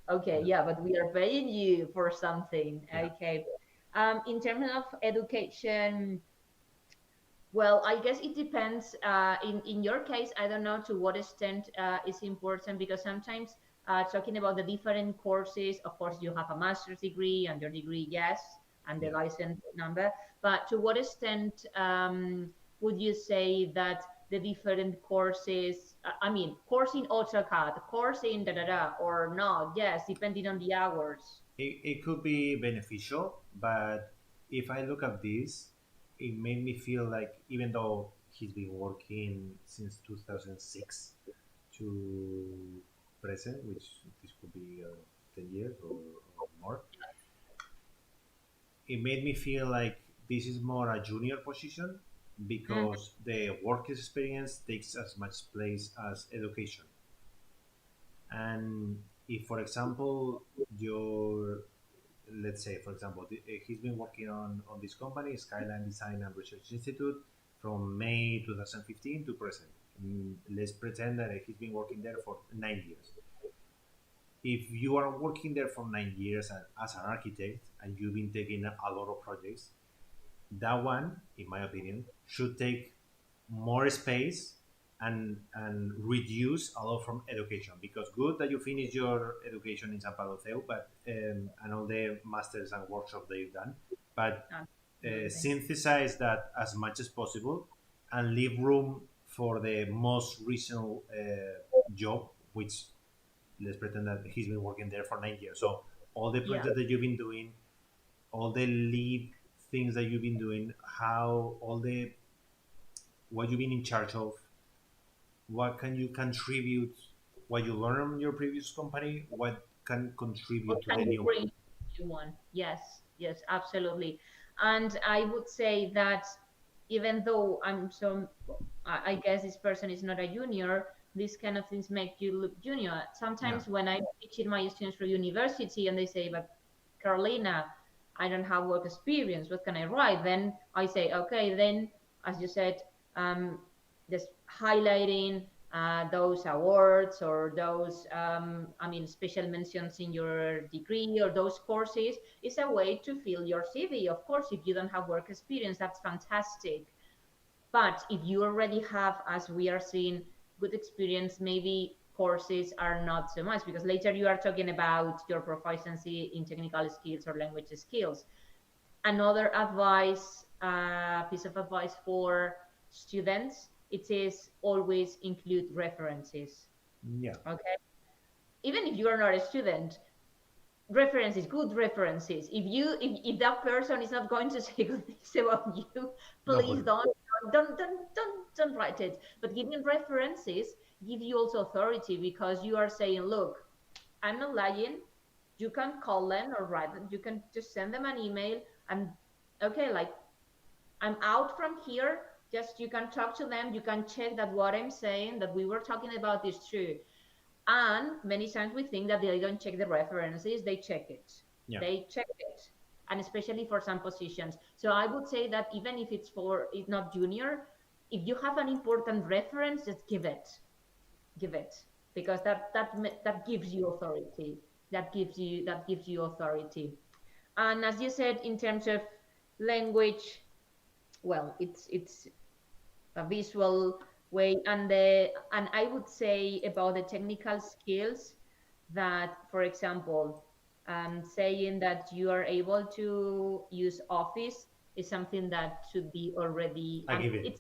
okay, No. yeah, but we are paying you for something. Yeah. Okay. In terms of education, well, I guess it depends. In your case, I don't know to what extent is important, because sometimes talking about the different courses, of course, you have a master's degree and your degree, yes, and the Yeah. license number. But to what extent would you say that the different courses, I mean, course in AutoCAD, course in da da da, or not? Yes, depending on the hours. It could be beneficial, but if I look at this, it made me feel like even though he's been working since 2006 to present, which this could be 10 years or more, it made me feel like this is more a junior position Mhm. because the work experience takes as much place as education. And if, for example, your let's say, for example, he's been working on this company, Skyline Design and Research Institute, from May 2015 to present. Let's pretend that he's been working there for 9 years. If you are working there for 9 years as an architect and you've been taking a lot of projects, that one, in my opinion, should take more space and reduce a lot from education, because good that you finish your education in San Pablo CEU, but and all the masters and workshops that you've done, but Absolutely. synthesize that as much as possible and leave room for the most recent job, which let's pretend that he's been working there for 9 years. So all the Yeah. projects that you've been doing, all the lead things that you've been doing, how all the what you've been in charge of, what can you contribute, what you learned in your previous company, what can What contribute to can the you new one. bring to one? Yes, yes, absolutely. And I would say that even though I'm so, I guess this person is not a junior, these kind of things make you look junior. Yeah. Sometimes when I'm teaching my students for university and they say, but Carolina, I don't have work experience, what can I write? Then I say, okay, then, as you said, um, just highlighting those awards or those, I mean, special mentions in your degree or those courses is a way to fill your CV. Of course, if you don't have work experience, that's fantastic. But if you already have, as we are seeing, good experience, maybe courses are not so much, because later you are talking about your proficiency in technical skills or language skills. Another advice, piece of advice for students, it is always include references. Yeah. Okay, even if you are not a student, references, good references. If that person is not going to say good things about you, No please put it. don't write it. But giving references give you also authority, because you are saying, look, I'm not lying. You can call them or write them. You can just send them an email and okay, like, I'm out from here. Just you can talk to them. You can check that what I'm saying, that we were talking about, is true. And many times we think that they don't check the references, they check it. Yeah. They check it. And especially for some positions. So I would say that even if it's not junior, if you have an important reference, just give it. Give it. Because that gives you authority. That gives you authority. And as you said, in terms of language, well, it's a visual way, and I would say about the technical skills, that, for example, saying that you are able to use Office is something that should be already, I give it.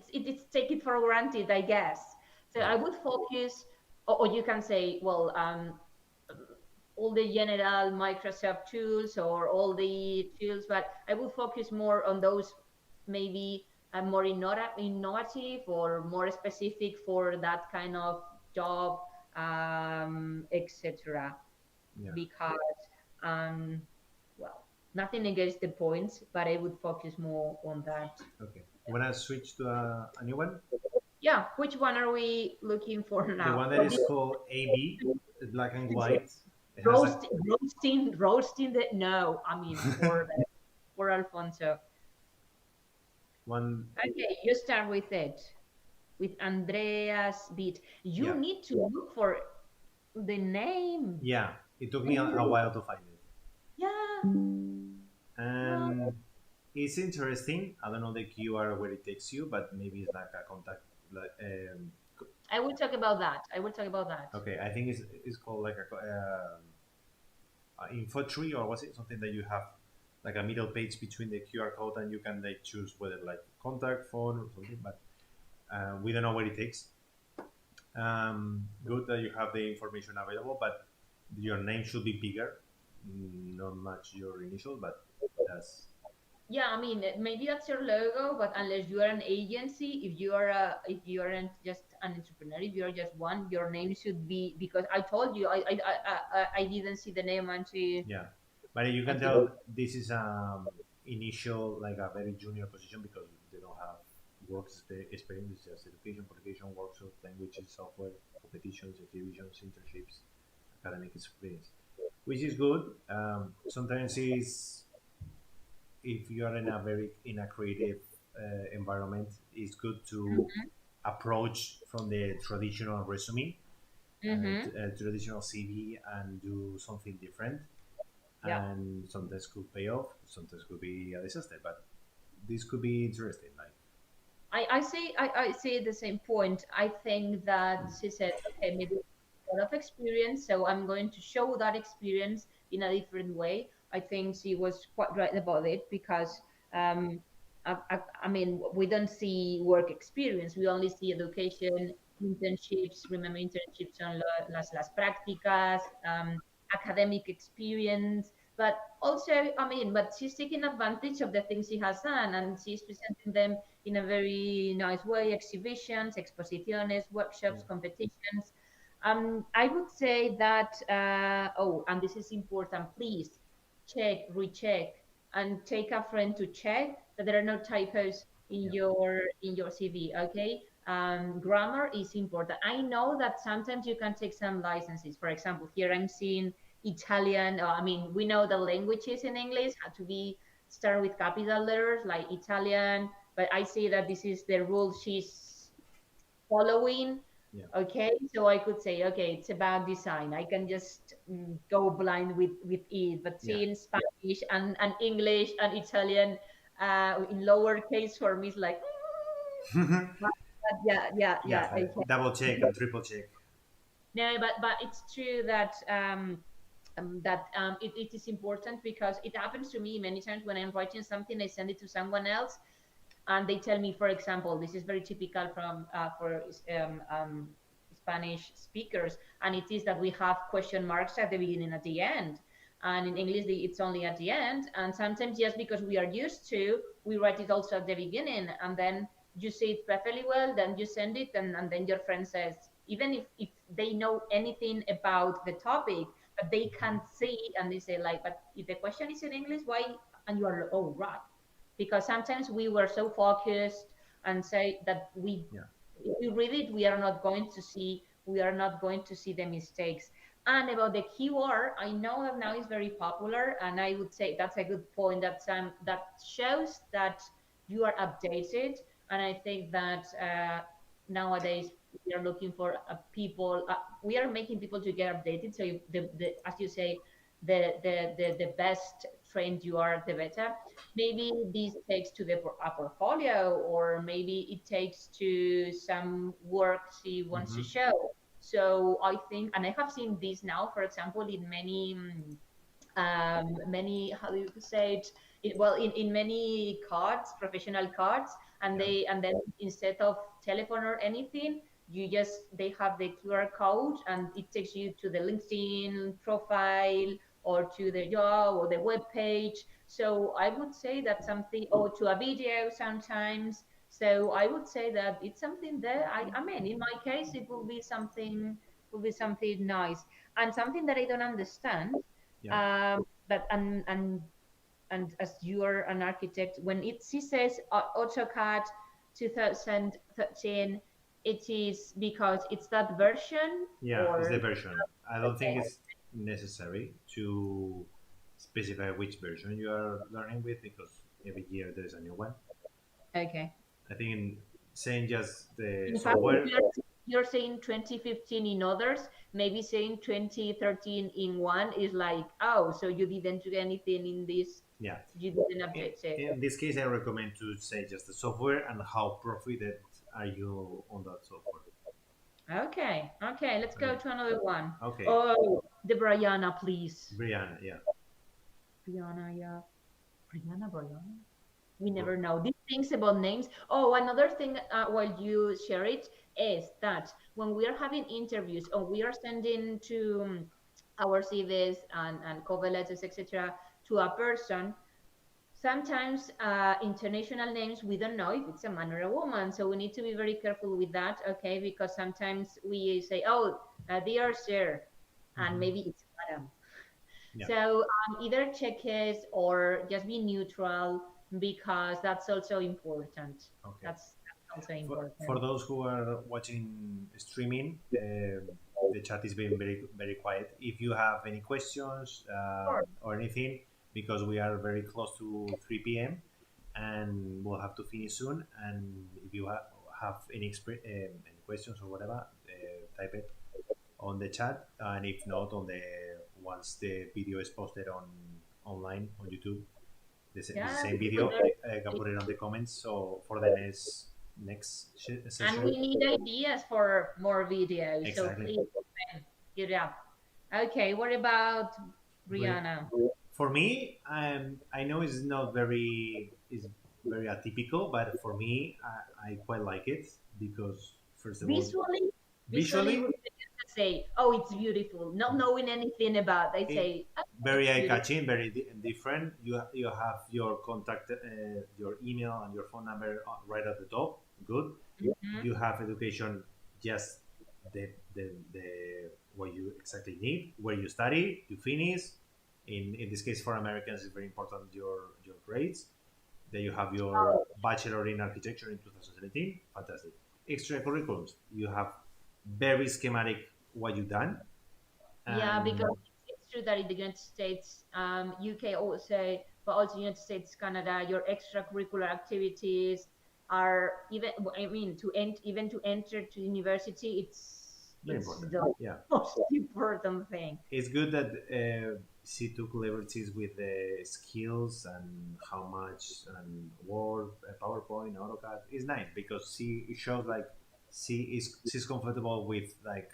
it's take it for granted, I guess. So Yeah. I would focus, or you can say, well, all the general Microsoft tools or all the tools, but I would focus more on those, maybe more innovative or more specific for that kind of job, etc. Yeah. Because, um, well, nothing against the points, but I would focus more on that. Okay. Wanna switch to a new one? Yeah, which one are we looking for The now? one that is called AB, black and white. It has a Roasting the no. I mean, for Alfonso. one. Okay, you start with it. With Andreas Beat. You Yeah, need to look for the name. yeah. It took me a while to find it, Yeah. Well, and it's interesting. I don't know the QR where it takes you, but maybe it's like a contact. Like, I will talk about that. I will talk about that. okay, I think it's called like a info tree, or was it something that you have like a middle page between the QR code, and you can like choose whether like contact, phone, or something. But we don't know where it takes. Good that you have the information available, but your name should be bigger, not much your initial, but that's Yeah, I mean, maybe that's your logo, but unless you are an agency, if you aren't just an entrepreneur, if you are just one, your name should be, because I told you I didn't see the name yeah. But you can until tell this is initial like a very junior position because they don't have experience. It's just education, publication, workshops, languages, software, competitions, exhibitions, internships, academic experience, which is good. Sometimes is if you are in a creative environment, it's good to approach from the traditional resume, Mm-hmm. traditional CV, and do something different. Yeah. And sometimes could pay off, sometimes could be a disaster, but this could be interesting. Like, I say the same point. I think that she said, okay, maybe a lot of experience, so I'm going to show that experience in a different way. I think she was quite right about it because, um, I mean, we don't see work experience. We only see education, internships. Remember internships on las prácticas, academic experience. But also, I mean, but she's taking advantage of the things she has done, and she's presenting them in a very nice way: exhibitions, exposiciones, yeah, workshops, competitions. I would say that, oh, and this is important, please check, recheck, and take a friend to check that there are no typos yeah, in your CV, okay? Grammar is important. I know that sometimes you can take some licenses. For example, here I'm seeing Italian. I mean, we know the languages in English have to be start with capital letters like Italian, but I see that this is the rule she's following. yeah, Okay, so I could say, okay, it's about design. I can just go blind with it. But yeah, seeing Spanish and English and Italian in lowercase for me is like, but yeah. okay. Double check and triple check. No, but it's true that it is important because it happens to me many times when I'm writing something, I send it to someone else, and they tell me, for example, this is very typical from for Spanish speakers, and it is that we have question marks at the beginning and at the end, and in English it's only at the end, and sometimes just because we are used to, we write it also at the beginning, and then you say it perfectly well, then you send it, and then your friend says, even if they know anything about the topic, but they can't see, and they say like, but if the question is in English, why? And you are, oh right, because sometimes we were so focused and say that we Yeah, if we read it, we are not going to see the mistakes. And about the keyword, I know that now is very popular, and I would say that's a good point. That shows that you are updated, and I think that nowadays we are looking for people. We are making people to get updated. So if as you say, the best trained you are, the better. Maybe this takes to a portfolio, or maybe it takes to some work she wants to mm-hmm. show. So I think, and I have seen this now, for example, in many many, how do you say it, well, in many cards, professional cards, and Yeah, then instead of telephone or anything, you just, they have the QR code, and it takes you to the LinkedIn profile, or to the job, or the web page. So I would say that something, or to a video sometimes. So I would say that it's something that I mean, in my case, it will be something nice and something that I don't understand. Yeah. But and as you are an architect, when she says AutoCAD 2013, it is because it's that version Yeah, it's or the version. I don't think okay, it's necessary to specify which version you are learning with because every year there's a new one. okay. I think saying just the In fact, if software, you're saying 2015 in others, maybe saying 2013 in one is like, oh, so you didn't do anything in this, yeah. you didn't In, update it. in this case, I recommend to say just the software and how profited are you on that software. Okay, okay, let's go Okay. to another one. Okay. Oh, the Brianna, please. Brianna, yeah. Brianna, yeah. Brianna. We never know these things about names. Oh, another thing while you share it is that when we are having interviews or we are sending to our CVs and cover letters, etc., to a person, sometimes international names we don't know if it's a man or a woman, so we need to be very careful with that, okay? Because sometimes we say, oh, dear sir, and Hmm. maybe it's madam. Yeah. So either check it or just be neutral because that's also important. Okay. That's also For important. those who are watching streaming, the chat is being very quiet. If you have any questions Sure. or anything, because we are very close to 3 p.m. and we'll have to finish soon. And if you have any questions or whatever, type it on the chat. And if not, on the once the video is posted online on YouTube, the Yeah, same we video, do. I can put it on the comments. So for the next And session, we need ideas for more videos, so exactly. please get it up. Okay, what about Bri- Brianna? For me, I know it's not is very atypical, but for me, I quite like it because first of all, Visually, visually, we visually, can say, "Oh, it's beautiful," not knowing anything about. They it, say, "Oh, very it's eye beautiful." catching, very different. You have your contact, your email and your phone number right at the top. Good. Mhm. You have education, just the what you exactly need, where you study, you finish. In this case, for Americans, it's very important your grades. Then you have your bachelor in architecture in 2017. Fantastic. Extracurriculums. You have very schematic what you done, Yeah, because and it's true that in the United States, UK also, but also United States, Canada, your extracurricular activities are even. I mean, even to enter to university, very it's important. the Yeah, most important thing. it's good that she took liberties with the skills and how much and Word, PowerPoint, AutoCAD. It's nice because she it shows like she's comfortable with like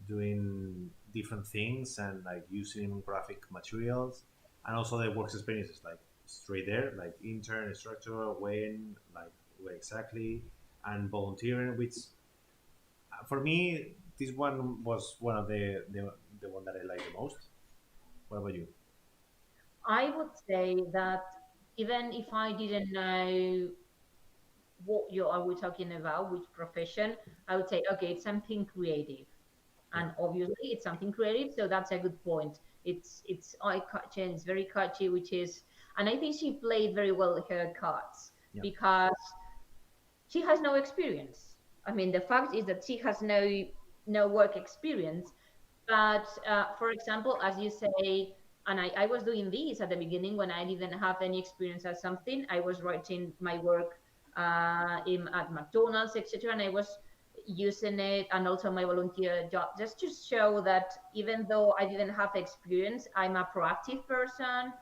doing different things and like using graphic materials and also the work experiences like straight there like intern instructor when like where exactly and volunteering which for me this one was one of the one that I like the most. What about you? I would say that even if I didn't know what you are we talking about, which profession, I would say, okay, it's something creative. Yeah, And obviously it's something creative, so that's a good point. It's eye catching, it's very catchy, which is, and I think she played very well her cards yeah, because she has no experience. I mean, the fact is that she has no work experience. But for example, as you say, and I was doing this at the beginning when I didn't have any experience at something. I was writing my work at McDonald's, etc., and I was using it, and also my volunteer job, just to show that even though I didn't have experience, I'm a proactive person.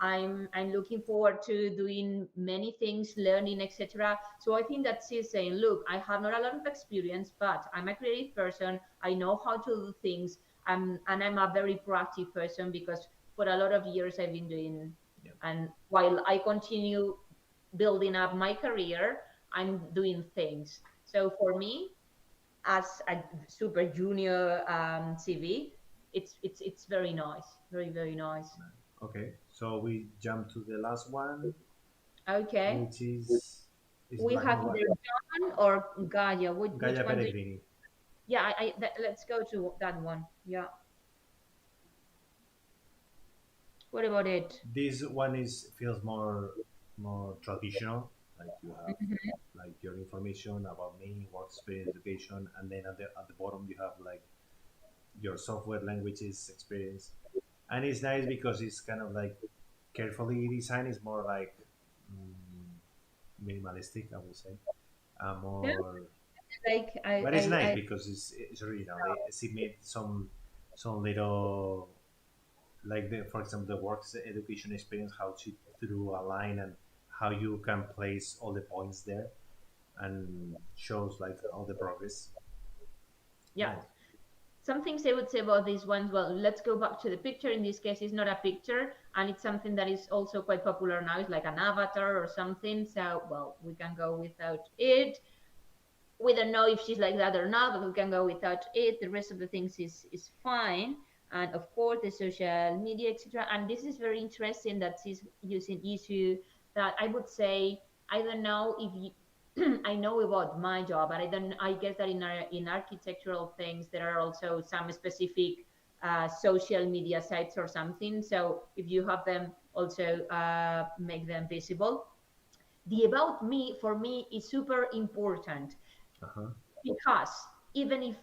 I'm looking forward to doing many things, learning, etc. So I think that she's saying, look, I have not a lot of experience, but I'm a creative person. I know how to do things. And I'm a very proactive person because for a lot of years I've been doing, yeah. and while I continue building up my career, I'm doing things. So for me, as a super junior CV, it's very nice, very nice. Okay, so we jump to the last one Okay, which is It's We black have and white. either John or Gaia. Which Gaia one do you? Pellegrini. Yeah, let's go to that one. Yeah. What about it? This one is feels more traditional. Like you have like your information about me, work experience, education, and then at the bottom you have like your software languages experience. And it's nice because it's kind of like carefully designed. It's more like minimalistic, I would say. Yeah, More, like but it's nice because it's original. She made some little like the, for example, the works education experience, how she drew a line and how you can place all the points there and shows like all the progress. yeah. Nice. Some things I would say about these ones. Well, let's go back to the picture. In this case, it's not a picture, and it's something that is also quite popular now. It's like an avatar or something. So, well, we can go without it. We don't know if she's like that or not, but we can go without it. The rest of the things is fine. And of course, the social media, etc. And this is very interesting that she's using issue that I would say I don't know if you, I know about my job, but I don't. I guess that in architectural things there are also some specific social media sites or something. So if you have them, also make them visible. The about me for me is super important Uh-huh. because even if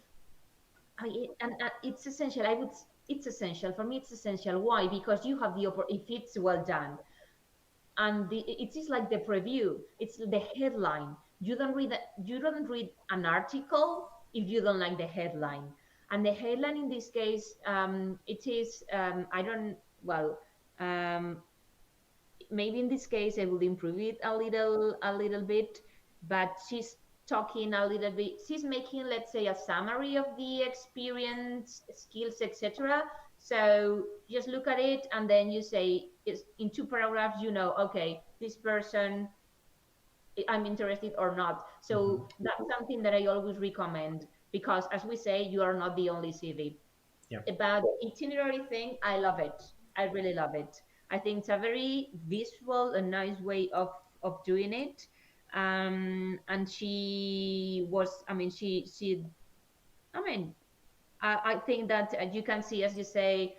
and it's essential, I would it's essential for me. It's essential. Why? Because you have the if it's well done, and it is like the preview. It's the headline. You don't read an article if you don't like the headline. And the headline in this case, it is I don't well. Um, Maybe in this case I would improve it a little bit, but she's talking a little bit, she's making, let's say, a summary of the experience, skills, etc. So just look at it and then you say it's in two paragraphs, you know, okay, this person, I'm interested or not. Hmm. So that's something that I always recommend because, as we say, you are not the only CV. Yeah. About the itinerary thing, I love it. I really love it. I think it's a very visual and nice way of doing it. And she was, I mean, I mean, I think that you can see, as you say,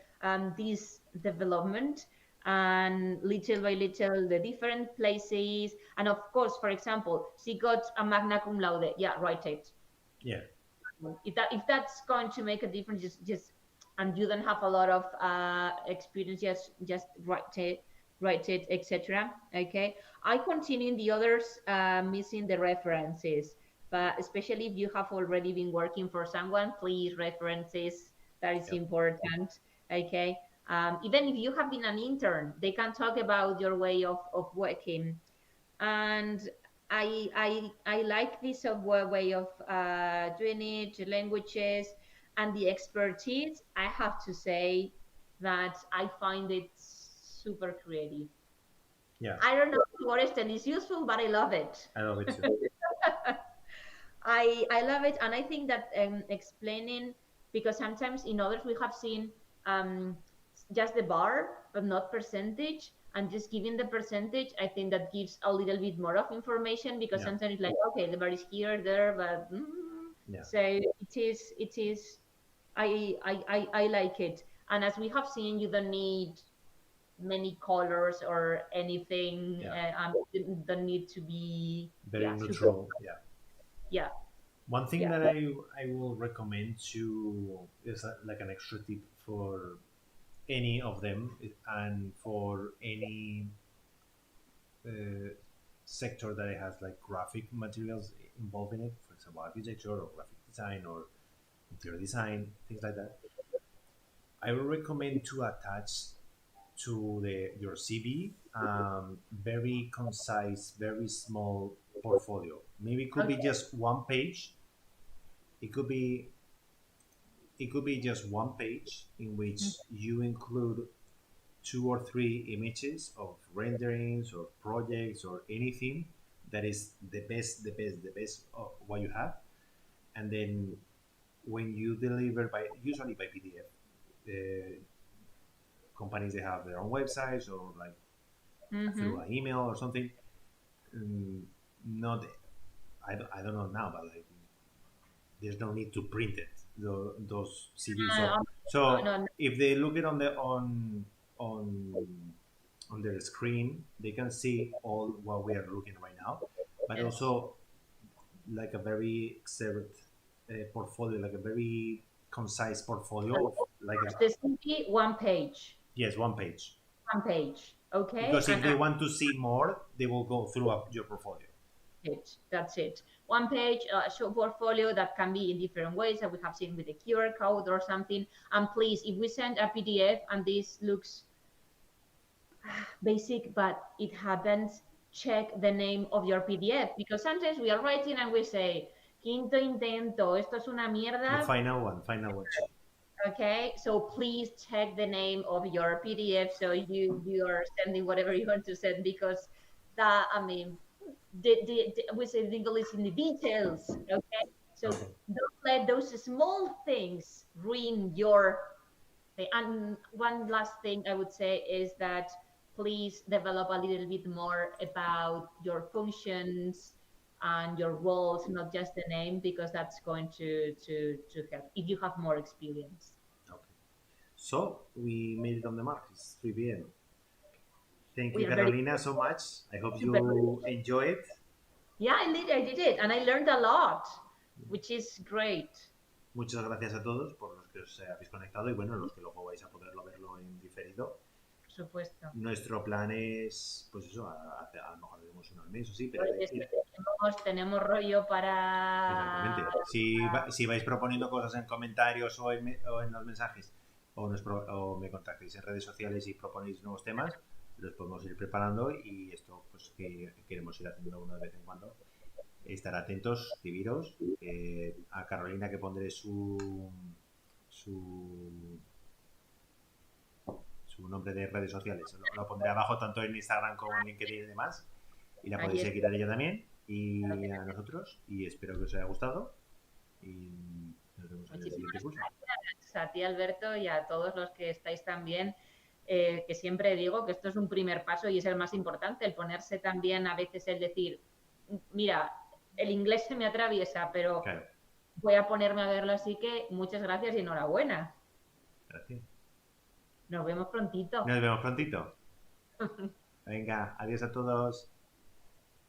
this development and little by little the different places. And of course, for example, she got a magna cum laude. Yeah, write it. Yeah. If that's going to make a difference, just and you don't have a lot of experience, just write it, etc. Okay, I continue in the others, missing the references, but especially if you have already been working for someone, please references, that is Yeah. important. Okay, even if you have been an intern, they can talk about your way of working. And I like this way of doing it, languages and the expertise. I have to say that I find it super creative. Yeah. I don't know to what extent it's useful, but I love it. I love it too. I love it, and I think that explaining, because sometimes in others we have seen um, just the bar but not percentage, and just giving the percentage, I think that gives a little bit more of information, because Yeah. sometimes it's like, okay, the bar is here, there, but Yeah. so it is. I like it, and as we have seen, you don't need many colors or anything. Yeah. Don't need to be, Very yeah, super, neutral. Yeah. yeah, One thing yeah. that I will recommend to is like an extra tip for any of them and for any uh, sector that it has like graphic materials involved in it, for example, architecture or graphic design or interior design, things like that. I would recommend to attach to your CV very concise, very small portfolio. Maybe it could be Okay. just one page. It could be just one page in which you include two or three images of renderings or projects or anything that is the best of what you have, and then when you deliver by usually by PDF, companies they have their own websites or like through Mm-hmm. an email or something. Um, not, I don't know now, but like there's no need to print it, those CDs. So no, if they look it on on their screen, they can see all what we are looking right now, but yes. also like a very excerpt portfolio, like a very concise portfolio, of like The CD, one page. yes, one page. One page. Okay? Because if And they want to see more, they will go through your portfolio. that's it. One page, show portfolio that can be in different ways that we have seen with the QR code or something. And please, if we send a PDF and this looks basic, but it happens, check the name of your PDF, because sometimes we are writing and we say, quinto intento, esto es una The mierda. final one, check. Okay, so please check the name of your PDF so you are sending whatever you want to send, because that, I mean, we say in English, in the details. Okay, so Okay. don't let those small things ruin your thing. And one last thing I would say is that please develop a little bit more about your functions and your roles, not just the name, because that's going to help if you have more experience. Okay. So we made it on the mark. It's 3 p.m. Thank We you, are very Carolina, so much. I hope super. you enjoy it. Yeah, I did it, and I learned a lot, which is great. Muchas gracias a todos por los que os habéis conectado y bueno, los que luego vais a poderlo verlo en diferido. Por supuesto. Nuestro plan es, pues eso, a lo mejor haremos uno al mes o sí, pero Tenemos rollo para... exactamente. Si vais proponiendo cosas en comentarios o en los mensajes o me contactéis en redes sociales y proponéis nuevos temas, los podemos ir preparando y esto pues que queremos ir haciendo uno de vez en cuando. Estar atentos, escribiros. A Carolina que pondré su nombre de redes sociales. Lo pondré abajo tanto en Instagram como en LinkedIn y demás. Y la podéis seguir a ella también y a nosotros. Y espero que os haya gustado. Y nos vemos en el siguiente curso. Gracias a ti, Alberto, y a todos los que estáis también. Que siempre digo que esto es un primer paso y es el más importante, el ponerse también a veces el decir, mira, el inglés se me atraviesa, pero claro, voy a ponerme a verlo, así que muchas gracias y enhorabuena. Gracias. Nos vemos prontito. Nos vemos prontito. Venga, adiós a todos.